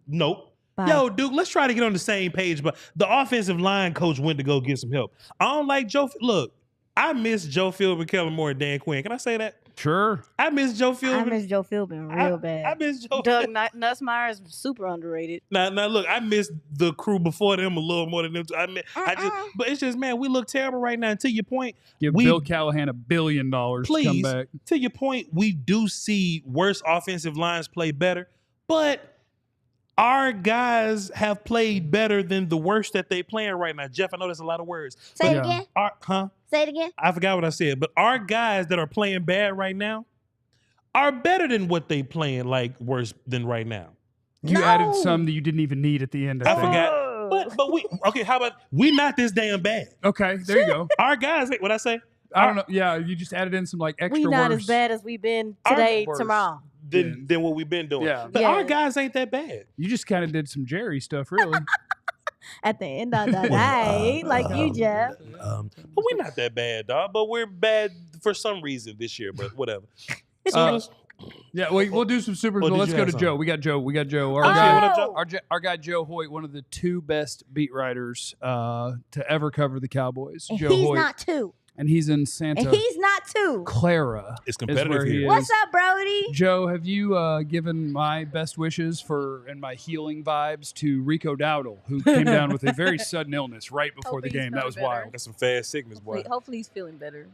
nope. Bye. Yo, Duke, let's try to get on the same page. But the offensive line coach went to go get some help. I don't like Joe. Look, I miss Joe Philbin, Kellen Moore, and Dan Quinn. Can I say that? Sure. I miss Joe Philbin. I miss Joe Philbin real bad. I miss Joe Doug Nussmeier is super underrated. Now, look, I miss the crew before them a little more than them. But it's just, man, we look terrible right now. And to your point, give Bill Callahan $1 billion to come back. To your point, we do see worse offensive lines play better, but our guys have played better than the worst that they playing right now. Jeff, I know that's a lot of words. Say it Yeah. again. Say it again. I forgot what I said. But our guys that are playing bad right now are better than what they playing like worse than right now. You added some that you didn't even need at the end. I forgot. But we okay. How about we not this damn bad? Okay, there you go. Our guys, what I say? I don't know. Yeah, you just added in some like extra We not words. as bad as we've been today, tomorrow. Than what we've been doing. Yeah. But our guys ain't that bad. You just kind of did some Jerry stuff, really. At the end of the day, like you, Jeff. But we're not that bad, dog. But we're bad for some reason this year. But whatever. Yeah, we'll do some supers. Well, But did let's you go have to Joe. something? We got Joe. what up, Joe? Our guy Joe Hoyt, one of the 2 best beat writers to ever cover the Cowboys. And Joe he's Hoyt, not 2. and he's in Santa And he's not 2. Clara. It's is competitive where he here. is. What's up, Brody? Joe, have you given my best wishes and my healing vibes to Rico Dowdle, who came down with a very sudden illness right before the Hope he's game? That feeling was better. wild. Got some fast sickness, boy. Hopefully he's feeling better.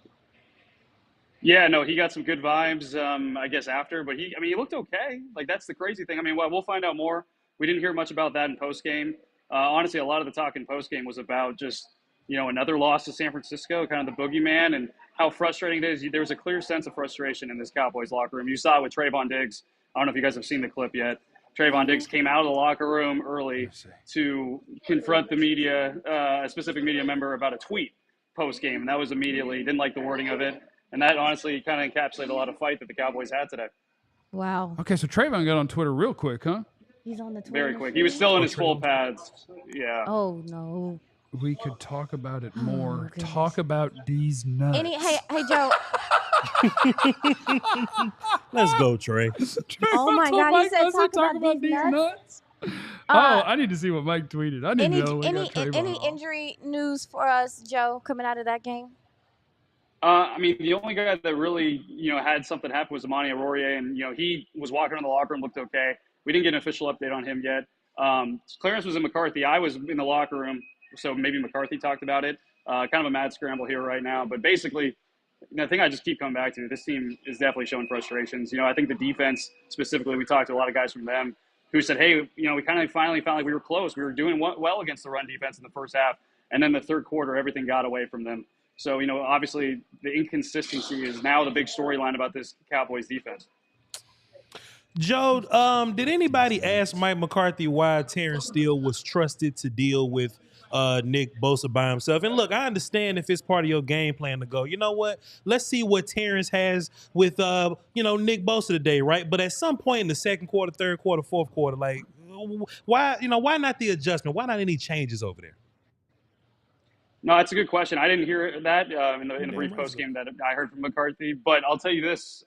Yeah, no, he got some good vibes, I guess, after. But he looked okay. Like, that's the crazy thing. I mean, we'll find out more. We didn't hear much about that in postgame. Honestly, a lot of the talk in postgame was about just, another loss to San Francisco, kind of the boogeyman, and how frustrating it is. There was a clear sense of frustration in this Cowboys locker room. You saw it with Trayvon Diggs. I don't know if you guys have seen the clip yet. Trayvon Diggs came out of the locker room early to confront the media, a specific media member, about a tweet post-game. And that was immediately, didn't like the wording of it. And that honestly kind of encapsulated a lot of fight that the Cowboys had today. Wow. Okay, so Trayvon got on Twitter real quick, huh? He's on the Twitter. Very quick. He was still in his full pads. Yeah. Oh, no. We could talk about it more. goodness. Talk about these nuts. Hey, Joe. Let's go, Trey. Oh, my God. He said talk about these nuts. I need to see what Mike tweeted. I need to know. Any injury news for us, Joe, coming out of that game? The only guy that really, had something happen was Amani Arourier, and, he was walking around the locker room, looked okay. We didn't get an official update on him yet. Clarence was in McCarthy. I was in the locker room, so maybe McCarthy talked about it. Kind of a mad scramble here right now. But basically, the thing I just keep coming back to, this team is definitely showing frustrations. I think the defense specifically, we talked to a lot of guys from them who said, hey, we kind of finally found like we were close. We were doing well against the run defense in the first half. And then the third quarter, everything got away from them. So, obviously the inconsistency is now the big storyline about this Cowboys defense. Joe, did anybody ask Mike McCarthy why Terrence Steele was trusted to deal with Nick Bosa by himself? And look, I understand if it's part of your game plan to go, you know what? Let's see what Terrence has with, Nick Bosa today, right? But at some point in the second quarter, third quarter, fourth quarter, like, why not the adjustment? Why not any changes over there? No, that's a good question. I didn't hear that in the brief postgame that I heard from McCarthy. But I'll tell you this.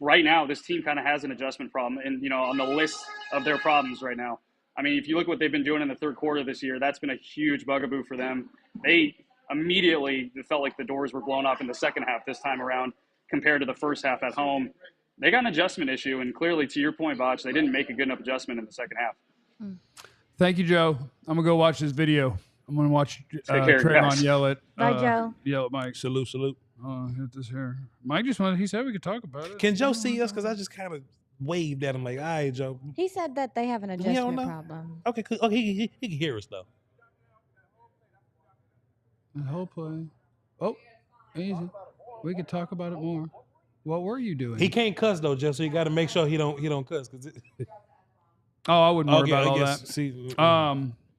Right now, this team kind of has an adjustment problem and, on the list of their problems right now. If you look what they've been doing in the third quarter this year, that's been a huge bugaboo for them. They immediately felt like the doors were blown off in the second half this time around compared to the first half at home. They got an adjustment issue, and clearly, to your point, Botch, they didn't make a good enough adjustment in the second half. Thank you, Joe. I'm going to go watch this video. I'm going to watch care, Trayvon guys. yell at Joe. Yell at Mike. Salute. Hit this here. Mike just wanted. He said we could talk about it. Can Joe see us? Because I just kind of waved at him like, all right, Joe. He said that they have an don't adjustment know? problem. Okay, cool. Okay, he can hear us, though. The whole play. Oh, easy. We could talk about it more. What were you doing? He can't cuss, though, Joe, so you got to make sure he don't cuss. I wouldn't worry about all guess, that. See,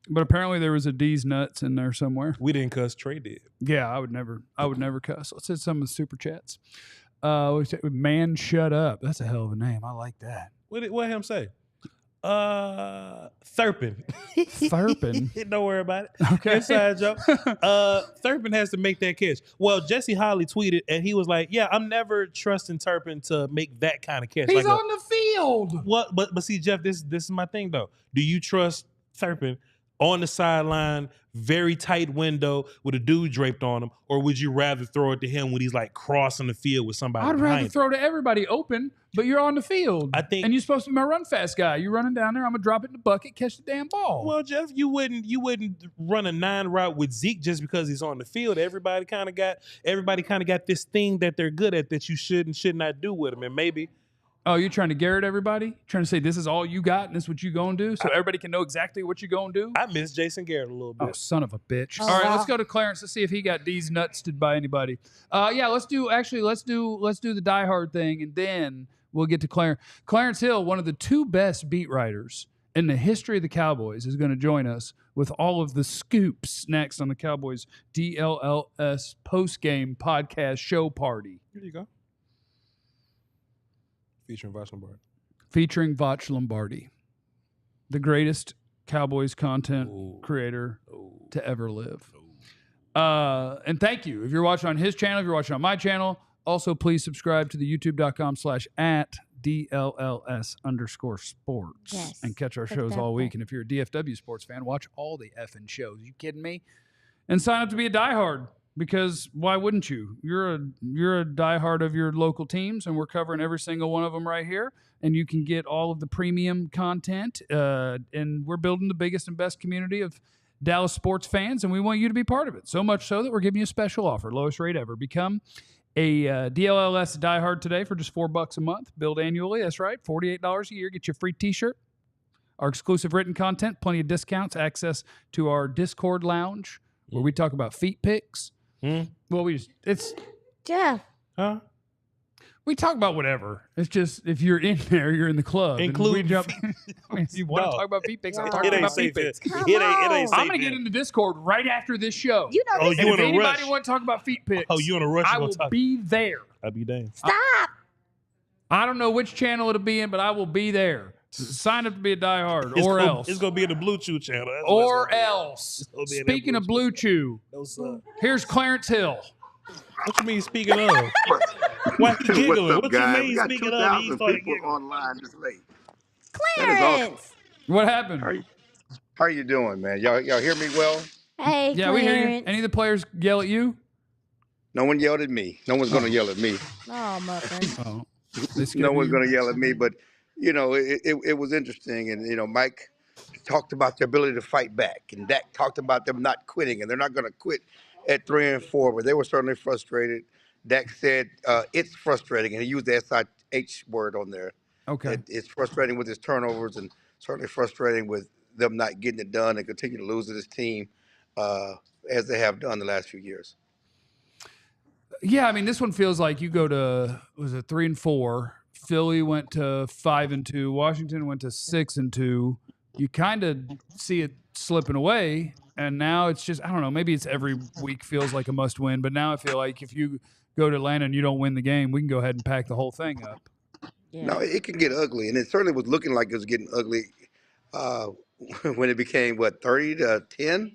But apparently there was a D's nuts in there somewhere. we didn't cuss. Trey did. Yeah, I would never cuss. Let's hit some of the super chats. Man, shut up. That's a hell of a name. I like that. What did him say? Thurpin. Thurpin? Don't worry about it. Okay. Inside joke. Thurpin has to make that catch. Well, Jesse Holly tweeted, and he was like, yeah, I'm never trusting Turpin to make that kind of catch. He's on the field. What? But see, Jeff, this is my thing, though. Do you trust Thurpin on the sideline, very tight window with a dude draped on him, or would you rather throw it to him when he's like crossing the field with somebody I'd behind rather him? throw to everybody open, but you're on the field. I think- and you're supposed to be my run fast guy. You're running down there. I'm gonna drop it in the bucket, catch the damn ball. Well, Jeff, you wouldn't run a 9 route with Zeke just because he's on the field. Everybody kind of got this thing that they're good at that you should and should not do with him. And maybe Oh, you're trying to Garrett everybody? Trying to say this is all you got and this is what you gonna do, so everybody can know exactly what you gonna do? I miss Jason Garrett a little bit. Oh, son of a bitch! Oh, All right, wow. let's go to Clarence. Let's see if he got D's nutsed by anybody. Yeah, let's do the Die Hard thing, and then we'll get to Clarence. Clarence Hill, one of the two best beat writers in the history of the Cowboys, is going to join us with all of the scoops next on the Cowboys DLLS postgame podcast show party. Here you go. Featuring Voch Lombardi. Featuring Voch Lombardi, the greatest Cowboys content creator to ever live. And thank you. If you're watching on his channel, if you're watching on my channel, also please subscribe to the youtube.com/@DLLS_sports and catch our shows all week. And if you're a DFW sports fan, watch all the effing shows. You kidding me? And sign up to be a diehard, because why wouldn't you? You're a diehard of your local teams, and we're covering every single one of them right here. And you can get all of the premium content. And we're building the biggest and best community of Dallas sports fans, and we want you to be part of it. So much so that we're giving you a special offer, lowest rate ever. Become a DLLS diehard today for just $4 a month. Billed annually. That's right, $48 a year. Get your free T-shirt, our exclusive written content, plenty of discounts, access to our Discord lounge where we talk about feet pics. Well, Jeff. Huh? we talk about whatever. It's just if you're in there, you're in the club. Include. We jump. I mean, if you want to talk about feet pics, I'm talking It ain't about safe. feet pics. It ain't safe. I'm gonna get into Discord right after this show. You know, Oh, this you And in if a anybody rush? want to talk about feet pics, Oh, you in a rush? I You will gonna talk? be there. I'll be damned. stop. I don't know which channel it'll be in, but I will be there. Sign up to be a diehard, or else. It's gonna be in the Blue Chew channel. That's what Or it's gonna be. else. gonna be in that Speaking of Blue Blue Chew, No, sir. here's Clarence Hill. What you mean? Speaking of, why he giggling? What's up, What guys? you We mean? got Speaking of, he 2,000 started people giggling. online this late. Clarence. What happened? How you doing, man? Y'all hear me well? Hey, Yeah, Clarence. we hear you. Any of the players yell at you? No one yelled at me. No one's going to yell at me. Oh, muffin. Oh, No one's going to yell at me. But, you know, it was interesting. And, you know, Mike talked about their ability to fight back. And Dak talked about them not quitting. And they're not going to quit at 3-4. But they were certainly frustrated. Dak said it's frustrating. And he used the SIH word on there. Okay. It's frustrating with his turnovers and certainly frustrating with them not getting it done and continue to lose to this team as they have done the last few years. Yeah, I mean, this one feels like you go to, was it 3-4? Philly went to 5-2. Washington went to 6-2. You kind of see it slipping away, and now it's just, I don't know, maybe it's every week feels like a must win, but now I feel like if you go to Atlanta and you don't win the game, we can go ahead and pack the whole thing up. Yeah. No, it can get ugly, and it certainly was looking like it was getting ugly when it became, 30-10?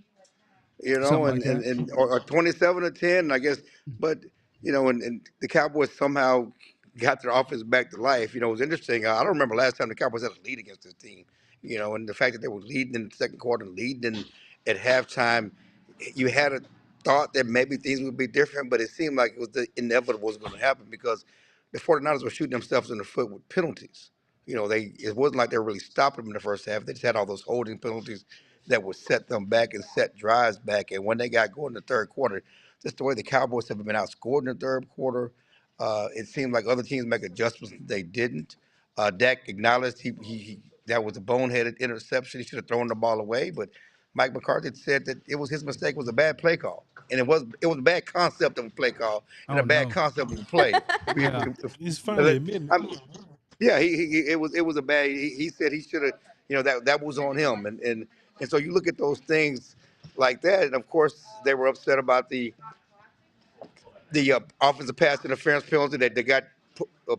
You know, Something like and or 27-10, I guess. But you know, and the Cowboys somehow got their offense back to life. You know, it was interesting. I don't remember last time the Cowboys had a lead against this team. You know, and the fact that they were leading in the second quarter, leading at halftime, you had a thought that maybe things would be different, but it seemed like it was the inevitable was going to happen because the 49ers were shooting themselves in the foot with penalties. You know, it wasn't like they were really stopping them in the first half. They just had all those holding penalties that would set them back and set drives back. And when they got going in the third quarter, just the way the Cowboys have been outscored in the third quarter, it seemed like other teams make adjustments. They didn't. Dak acknowledged he that was a boneheaded interception. He should have thrown the ball away. But Mike McCarthy said that it was his mistake. It was a bad play call. And it was a bad concept of a play call and a bad concept of a play. Yeah. He's finally admitting. Yeah, it was a bad. He said he should have. You know, that was on him. And so you look at those things like that, and of course they were upset about the offensive pass interference penalty that they got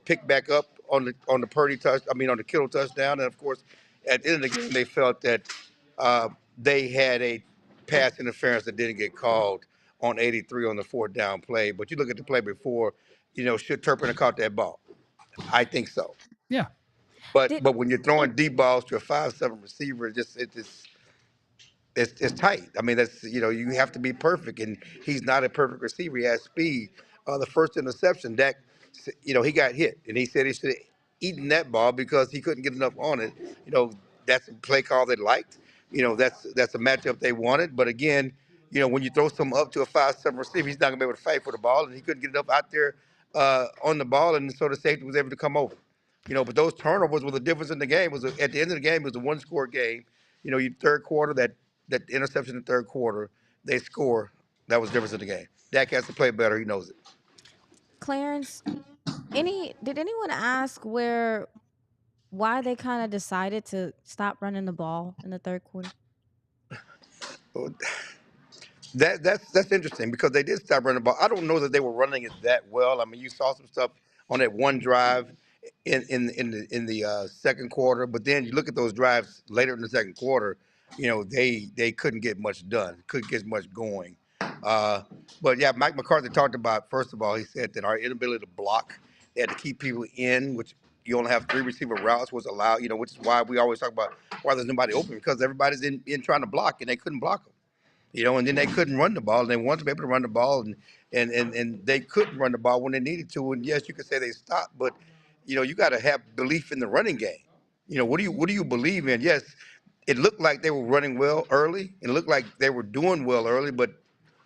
picked back up on the Purdy on the Kittle touchdown, and of course at the end of the game they felt that they had a pass interference that didn't get called on 83 on the fourth down play. But you look at the play before, you know, should Turpin have caught that ball? I think so. Yeah. But when you're throwing deep balls to a 5'7" receiver, it's tight. I mean, that's, you know, you have to be perfect, and he's not a perfect receiver. He has speed. The first interception, Dak, you know, he got hit, and he said he should have eaten that ball because he couldn't get enough on it. You know, that's a play call they liked. You know, that's a matchup they wanted. But again, you know, when you throw something up to a 5'7" receiver, he's not gonna be able to fight for the ball, and he couldn't get enough out there on the ball, and so the safety was able to come over. But those turnovers were the difference in the game. Was at the end of the game, it was a one-score game. You third quarter, that interception in the third quarter, they score. That was the difference in the game. Dak has to play better. He knows it. Clarence, did anyone ask why they kind of decided to stop running the ball in the third quarter? That's interesting because they did stop running the ball. I don't know that they were running it that well. I mean, you saw some stuff on that one drive in the second quarter, but then you look at those drives later in the second quarter. They couldn't get much done, couldn't get much going. But yeah, Mike McCarthy talked about, first of all, he said that our inability to block, they had to keep people in, which you only have 3 receiver routes was allowed. Which is why we always talk about why there's nobody open, because everybody's in trying to block and they couldn't block them. And then they couldn't run the ball, and they wanted to be able to run the ball, and they couldn't run the ball when they needed to. And yes, you could say they stopped, but you got to have belief in the running game. What do you believe in? Yes, it looked like they were running well early, and it looked like they were doing well early, but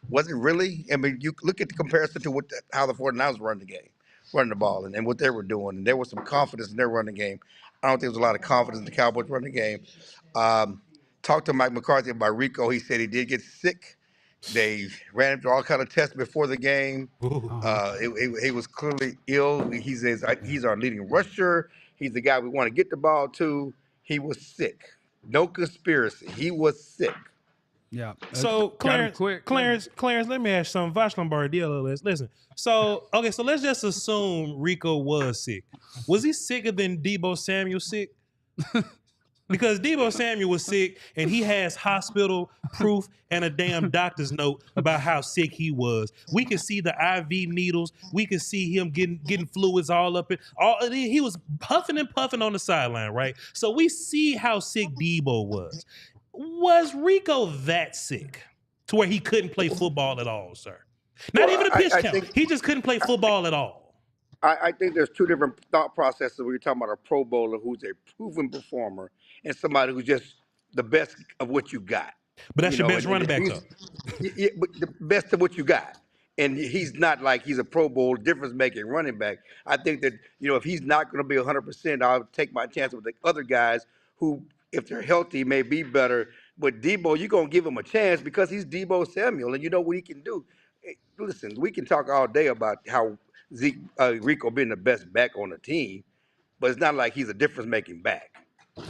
was it really? I mean, you look at the comparison to how the 49ers run the game, running the ball, and what they were doing, and there was some confidence in their running game. I don't think there was a lot of confidence in the Cowboys running game. Talked to Mike McCarthy about Rico. He said he did get sick. They ran him through all kind of tests before the game. He was clearly ill. He says he's our leading rusher. He's the guy we want to get the ball to. He was sick. No conspiracy. He was sick. Yeah. So Clarence, let me ask you something. Vash Lombardi, DLLS. Listen. So let's just assume Rico was sick. Was he sicker than Deebo Samuel sick? Because Deebo Samuel was sick, and he has hospital proof and a damn doctor's note about how sick he was. We could see the IV needles. We could see him getting fluids all up in. He was puffing and puffing on the sideline, right? So we see how sick Deebo was. Was Rico that sick to where he couldn't play football at all, sir? Not even a pitch count. He just couldn't play football at all. I think there's two different thought processes when you're talking about a Pro Bowler who's a proven performer and somebody who's just the best of what you got. But that's your best running back, though. Yeah, but the best of what you got. And he's not like he's a Pro Bowl difference-making running back. I think that, if he's not going to be 100%, I'll take my chance with the other guys who, if they're healthy, may be better. But Deebo, you're going to give him a chance because he's Deebo Samuel, and you know what he can do. Hey, listen, we can talk all day about how Rico being the best back on the team, but it's not like he's a difference-making back.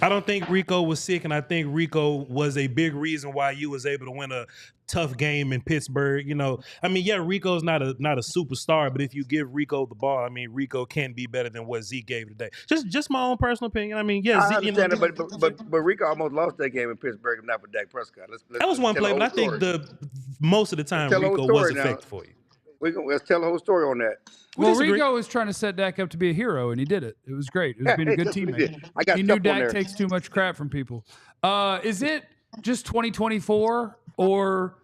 I don't think Rico was sick, and I think Rico was a big reason why you was able to win a tough game in Pittsburgh. Rico's not a superstar, but if you give Rico the ball, Rico can be better than what Zeke gave today. Just my own personal opinion. I understand it, but Rico almost lost that game in Pittsburgh, if not for Dak Prescott. That was one play, but I think most of the time Rico was effective for you. Let's tell the whole story on that. Well, Rico was trying to set Dak up to be a hero, and he did it. It was great. It was being a good teammate. He knew Dak takes too much crap from people. Is it just 2024, or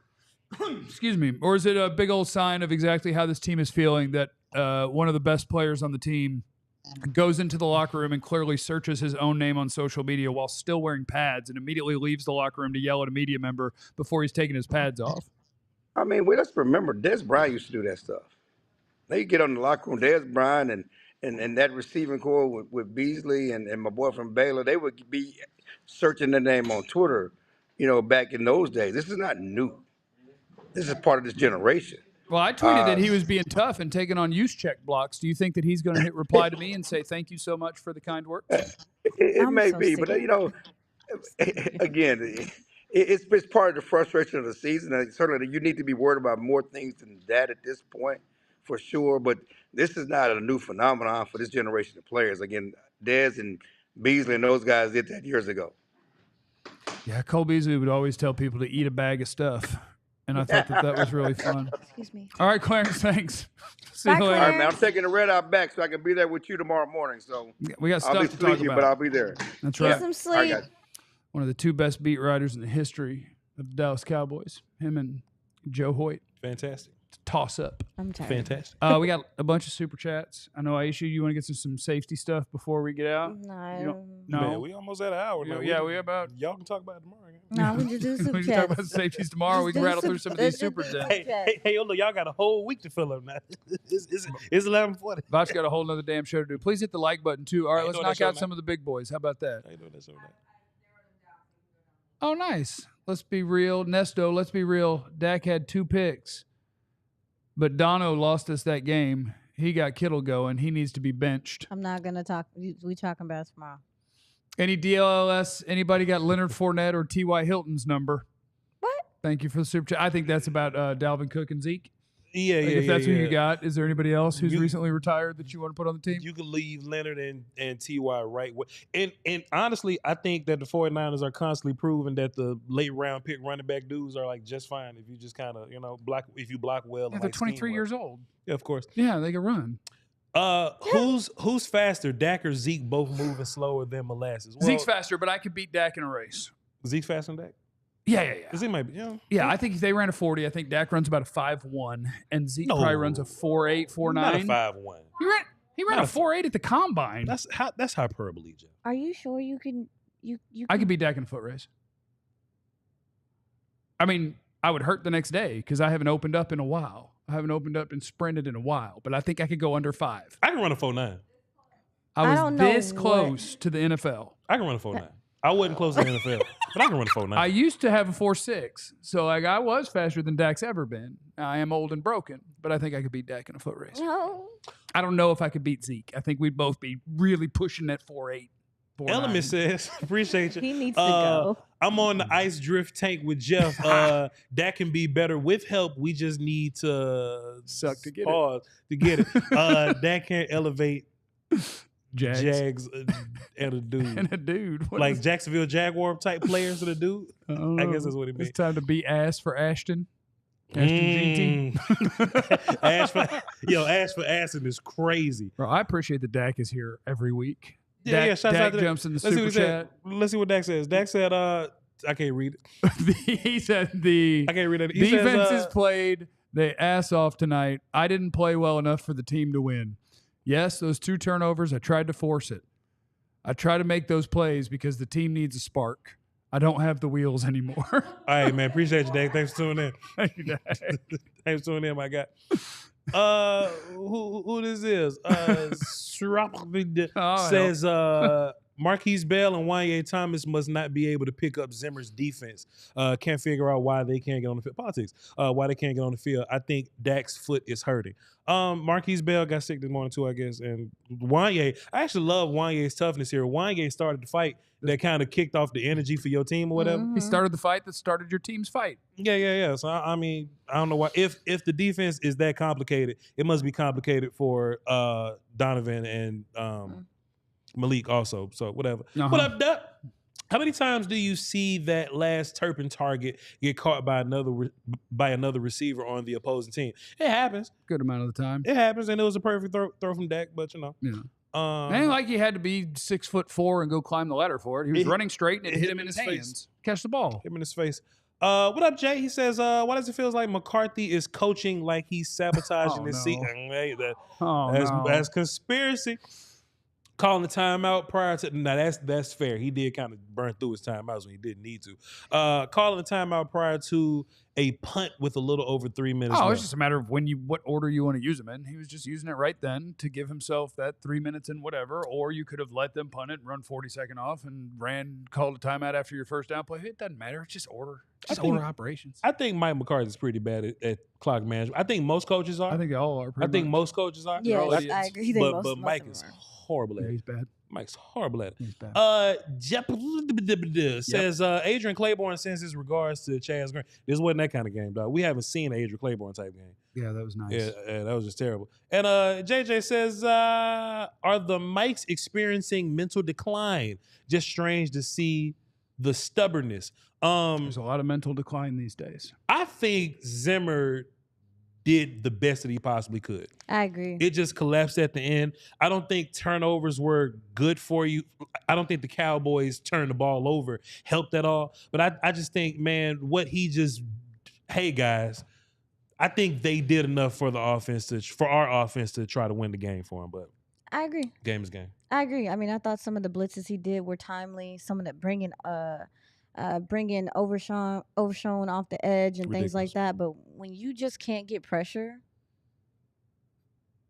excuse me, or is it a big old sign of exactly how this team is feeling that one of the best players on the team goes into the locker room and clearly searches his own name on social media while still wearing pads and immediately leaves the locker room to yell at a media member before he's taking his pads off? Let's remember, Dez Bryant used to do that stuff. They get on the locker room, Dez Bryant and that receiving core with Beasley and my boy from Baylor, they would be searching their name on Twitter, back in those days. This is not new. This is part of this generation. Well, I tweeted that he was being tough and taking on use check blocks. Do you think that he's going to hit reply to me and say thank you so much for the kind work? It may be, but again, it's part of the frustration of the season. And certainly, you need to be worried about more things than that at this point, for sure. But this is not a new phenomenon for this generation of players. Again, Dez and Beasley and those guys did that years ago. Yeah, Cole Beasley would always tell people to eat a bag of stuff. And I thought that was really fun. Excuse me. All right, Clarence, thanks. See you later. All right, man. I'm taking the red eye back so I can be there with you tomorrow morning. So we got stuff I'll be to talk sleepy, about. but I'll be there. That's right. Get some sleep. One of the two best beat writers in the history of the Dallas Cowboys. Him and Joe Hoyt. Fantastic. Toss up. I'm tired. Fantastic. We got a bunch of super chats. I know, Aisha, you want to get some safety stuff before we get out? No. No. Man, we almost at an hour. We about. Y'all can talk about it tomorrow. No, we just do super We can talk about chats. safeties tomorrow. We can rattle through some of these super chats. Hey, look, y'all got a whole week to fill up now. It's 11:40. Voch got a whole nother damn show to do. Please hit the like button too. All right, let's knock out now. some of the big boys. How about that? How you doing that show now? Oh, nice. Let's be real. Nesto, let's be real. Dak had 2 picks, but Dono lost us that game. He got Kittle going. He needs to be benched. I'm not gonna talk. We talking about it tomorrow. Any DLLS? Anybody got Leonard Fournette or T.Y. Hilton's number? What? Thank you for the super chat. I think that's about Dalvin Cook and Zeke. Yeah, If that's who you got, is there anybody else who's recently retired that you want to put on the team? You can leave Leonard and T.Y. right. And honestly, I think that the 49ers are constantly proving that the late round pick running back dudes are like just fine if you just kind of, block well. Yeah, and they're like 23 years old. Yeah, of course. Yeah, they can run. Who's faster, Dak or Zeke, both moving slower than molasses? Well, Zeke's faster, but I could beat Dak in a race. Zeke's faster than Dak? Yeah. Zeke might be, Yeah, I think if they ran a 40, I think Dak runs about a 5.1, and Zeke probably runs a 4.8, 4.9. Not a 5.1. He ran a 4.8 at the combine. That's hyperbole, Jeff. Are you sure you can? You I could beat Dak in a foot race. I mean, I would hurt the next day because I haven't opened up in a while. I haven't opened up and sprinted in a while, but I think I could go under 5. I can run a 4.9. I don't was know this close to the NFL. I can run a 4.9. I wasn't close to the NFL, but I can run a 4.9. I used to have a 4.6, so I was faster than Dak's ever been. I am old and broken, but I think I could beat Dak in a foot race. No. I don't know if I could beat Zeke. I think we'd both be really pushing that 4.8. Element says, appreciate you. He needs to go. I'm on the ice drift tank with Jeff. That can be better with help. We just need to suck to get it. To get it. That can elevate Jags and a dude. And a dude. Like Jacksonville Jaguar type players and a dude. I guess that's what it means. It's time to be ass for Ashton. Ashton GT. Ash for Ashton is crazy. Bro, I appreciate that Dak is here every week. Yeah, shouts out to jumps in the super chat. Let's see what Dak says. Dak said, I can't read it. He said I can't read it. He defenses played they ass off tonight. I didn't play well enough for the team to win. Yes, those 2 turnovers, I tried to force it. I try to make those plays because the team needs a spark. I don't have the wheels anymore. All right, man. Appreciate you, Dak. Thanks for tuning in. Thank you, Dak. Thanks for tuning in, my guy. Who this is? Says Marquise Bell and Wanye Thomas must not be able to pick up Zimmer's defense. Can't figure out why they can't get on the field. Politics. Why they can't get on the field. I think Dak's foot is hurting. Marquise Bell got sick this morning too, I guess. And Wanye, I actually love Wanye's toughness here. Wanye started the fight that kind of kicked off the energy for your team or whatever. He started the fight that started your team's fight. Yeah. So I mean, I don't know why. If the defense is that complicated, it must be complicated for Donovan and Malik also. So whatever. What up, Duck? How many times do you see that last Turpin target get caught by another receiver on the opposing team? It happens. Good amount of the time. It happens, and it was a perfect throw from Dak, but Yeah. It ain't like he had to be 6'4" and go climb the ladder for it. He was running straight and it hit him in his hands. Catch the ball. Hit him in his face. What up, Jay? He says, why does it feel like McCarthy is coaching like he's sabotaging his season? Hey, that's conspiracy. Calling the timeout prior to that's fair. He did kind of burn through his timeouts when he didn't need to. Calling the timeout prior to a punt with a little over 3 minutes. Oh, it's just a matter of what order you want to use him in. He was just using it right then to give himself that 3 minutes and whatever, or you could have let them punt it and run 40-second off and called a timeout after your first down play. It doesn't matter. It's just order. Order operations. I think Mike McCarthy's pretty bad at clock management. I think most coaches are. I think they all are. I think most coaches are. Yeah, I agree. But Mike is horrible at it. He's bad. Mike's horrible at it. He's bad. Jep says Adrian Claiborne sends his regards to Chaz Green. This wasn't that kind of game, dog. We haven't seen an Adrian Claiborne type game. Yeah, that was nice. Yeah, that was just terrible. And JJ says, are the Mikes experiencing mental decline? Just strange to see the stubbornness. There's a lot of mental decline these days. I think Zimmer did the best that he possibly could. I agree. It just collapsed at the end. I don't think turnovers were good for you. I don't think the Cowboys turned the ball over helped at all. But I just think, man, hey guys, I think they did enough for our offense to try to win the game for him. But I agree. Game is game. I agree. I mean, I thought some of the blitzes he did were timely. Some of that bringing bringing Overshown off the edge and things like Ridiculous. that. But when you just can't get pressure,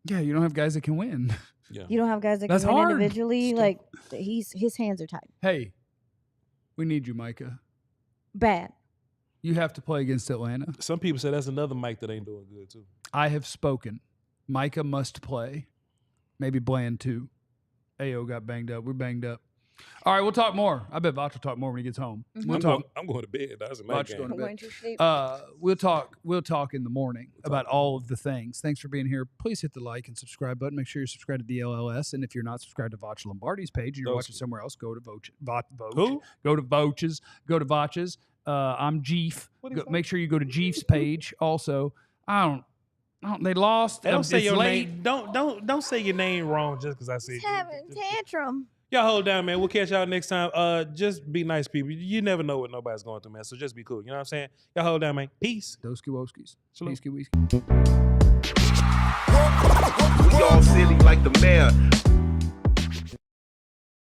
Yeah, you don't have guys that can win. Yeah. you don't have guys that That's can win hard. individually. Still. Like his hands are tied. Hey, we need you, Micah. Bad. You have to play against Atlanta. Some people say that's another Mike that ain't doing good too. I have spoken. Micah must play. Maybe Bland too. AO got banged up. We're banged up. All right, we'll talk more. I bet Vach will talk more when he gets home. We'll talk. I'm going to bed. That's a night Vach's game. going to bed. Going to sleep. We'll talk in the morning about all of the things. Thanks for being here. Please hit the like and subscribe button. Make sure you're subscribed to DLLS. And if you're not subscribed to Vach Lombardi's page and you're watching somewhere else, go to Voch. Who? Go to Voch's. Go to Vach's. I'm Jeef. Make sure you go to Jeef's page. Also, they lost. Don't say It's your late. name. Don't say your name wrong just because I said He's having tantrum. Y'all hold down, man. We'll catch y'all next time. Just be nice people. You never know what nobody's going through, man. So just be cool. You know what I'm saying? Y'all hold down, man. Peace. Doski Woskis. Salute. Peace, We all silly like the mayor.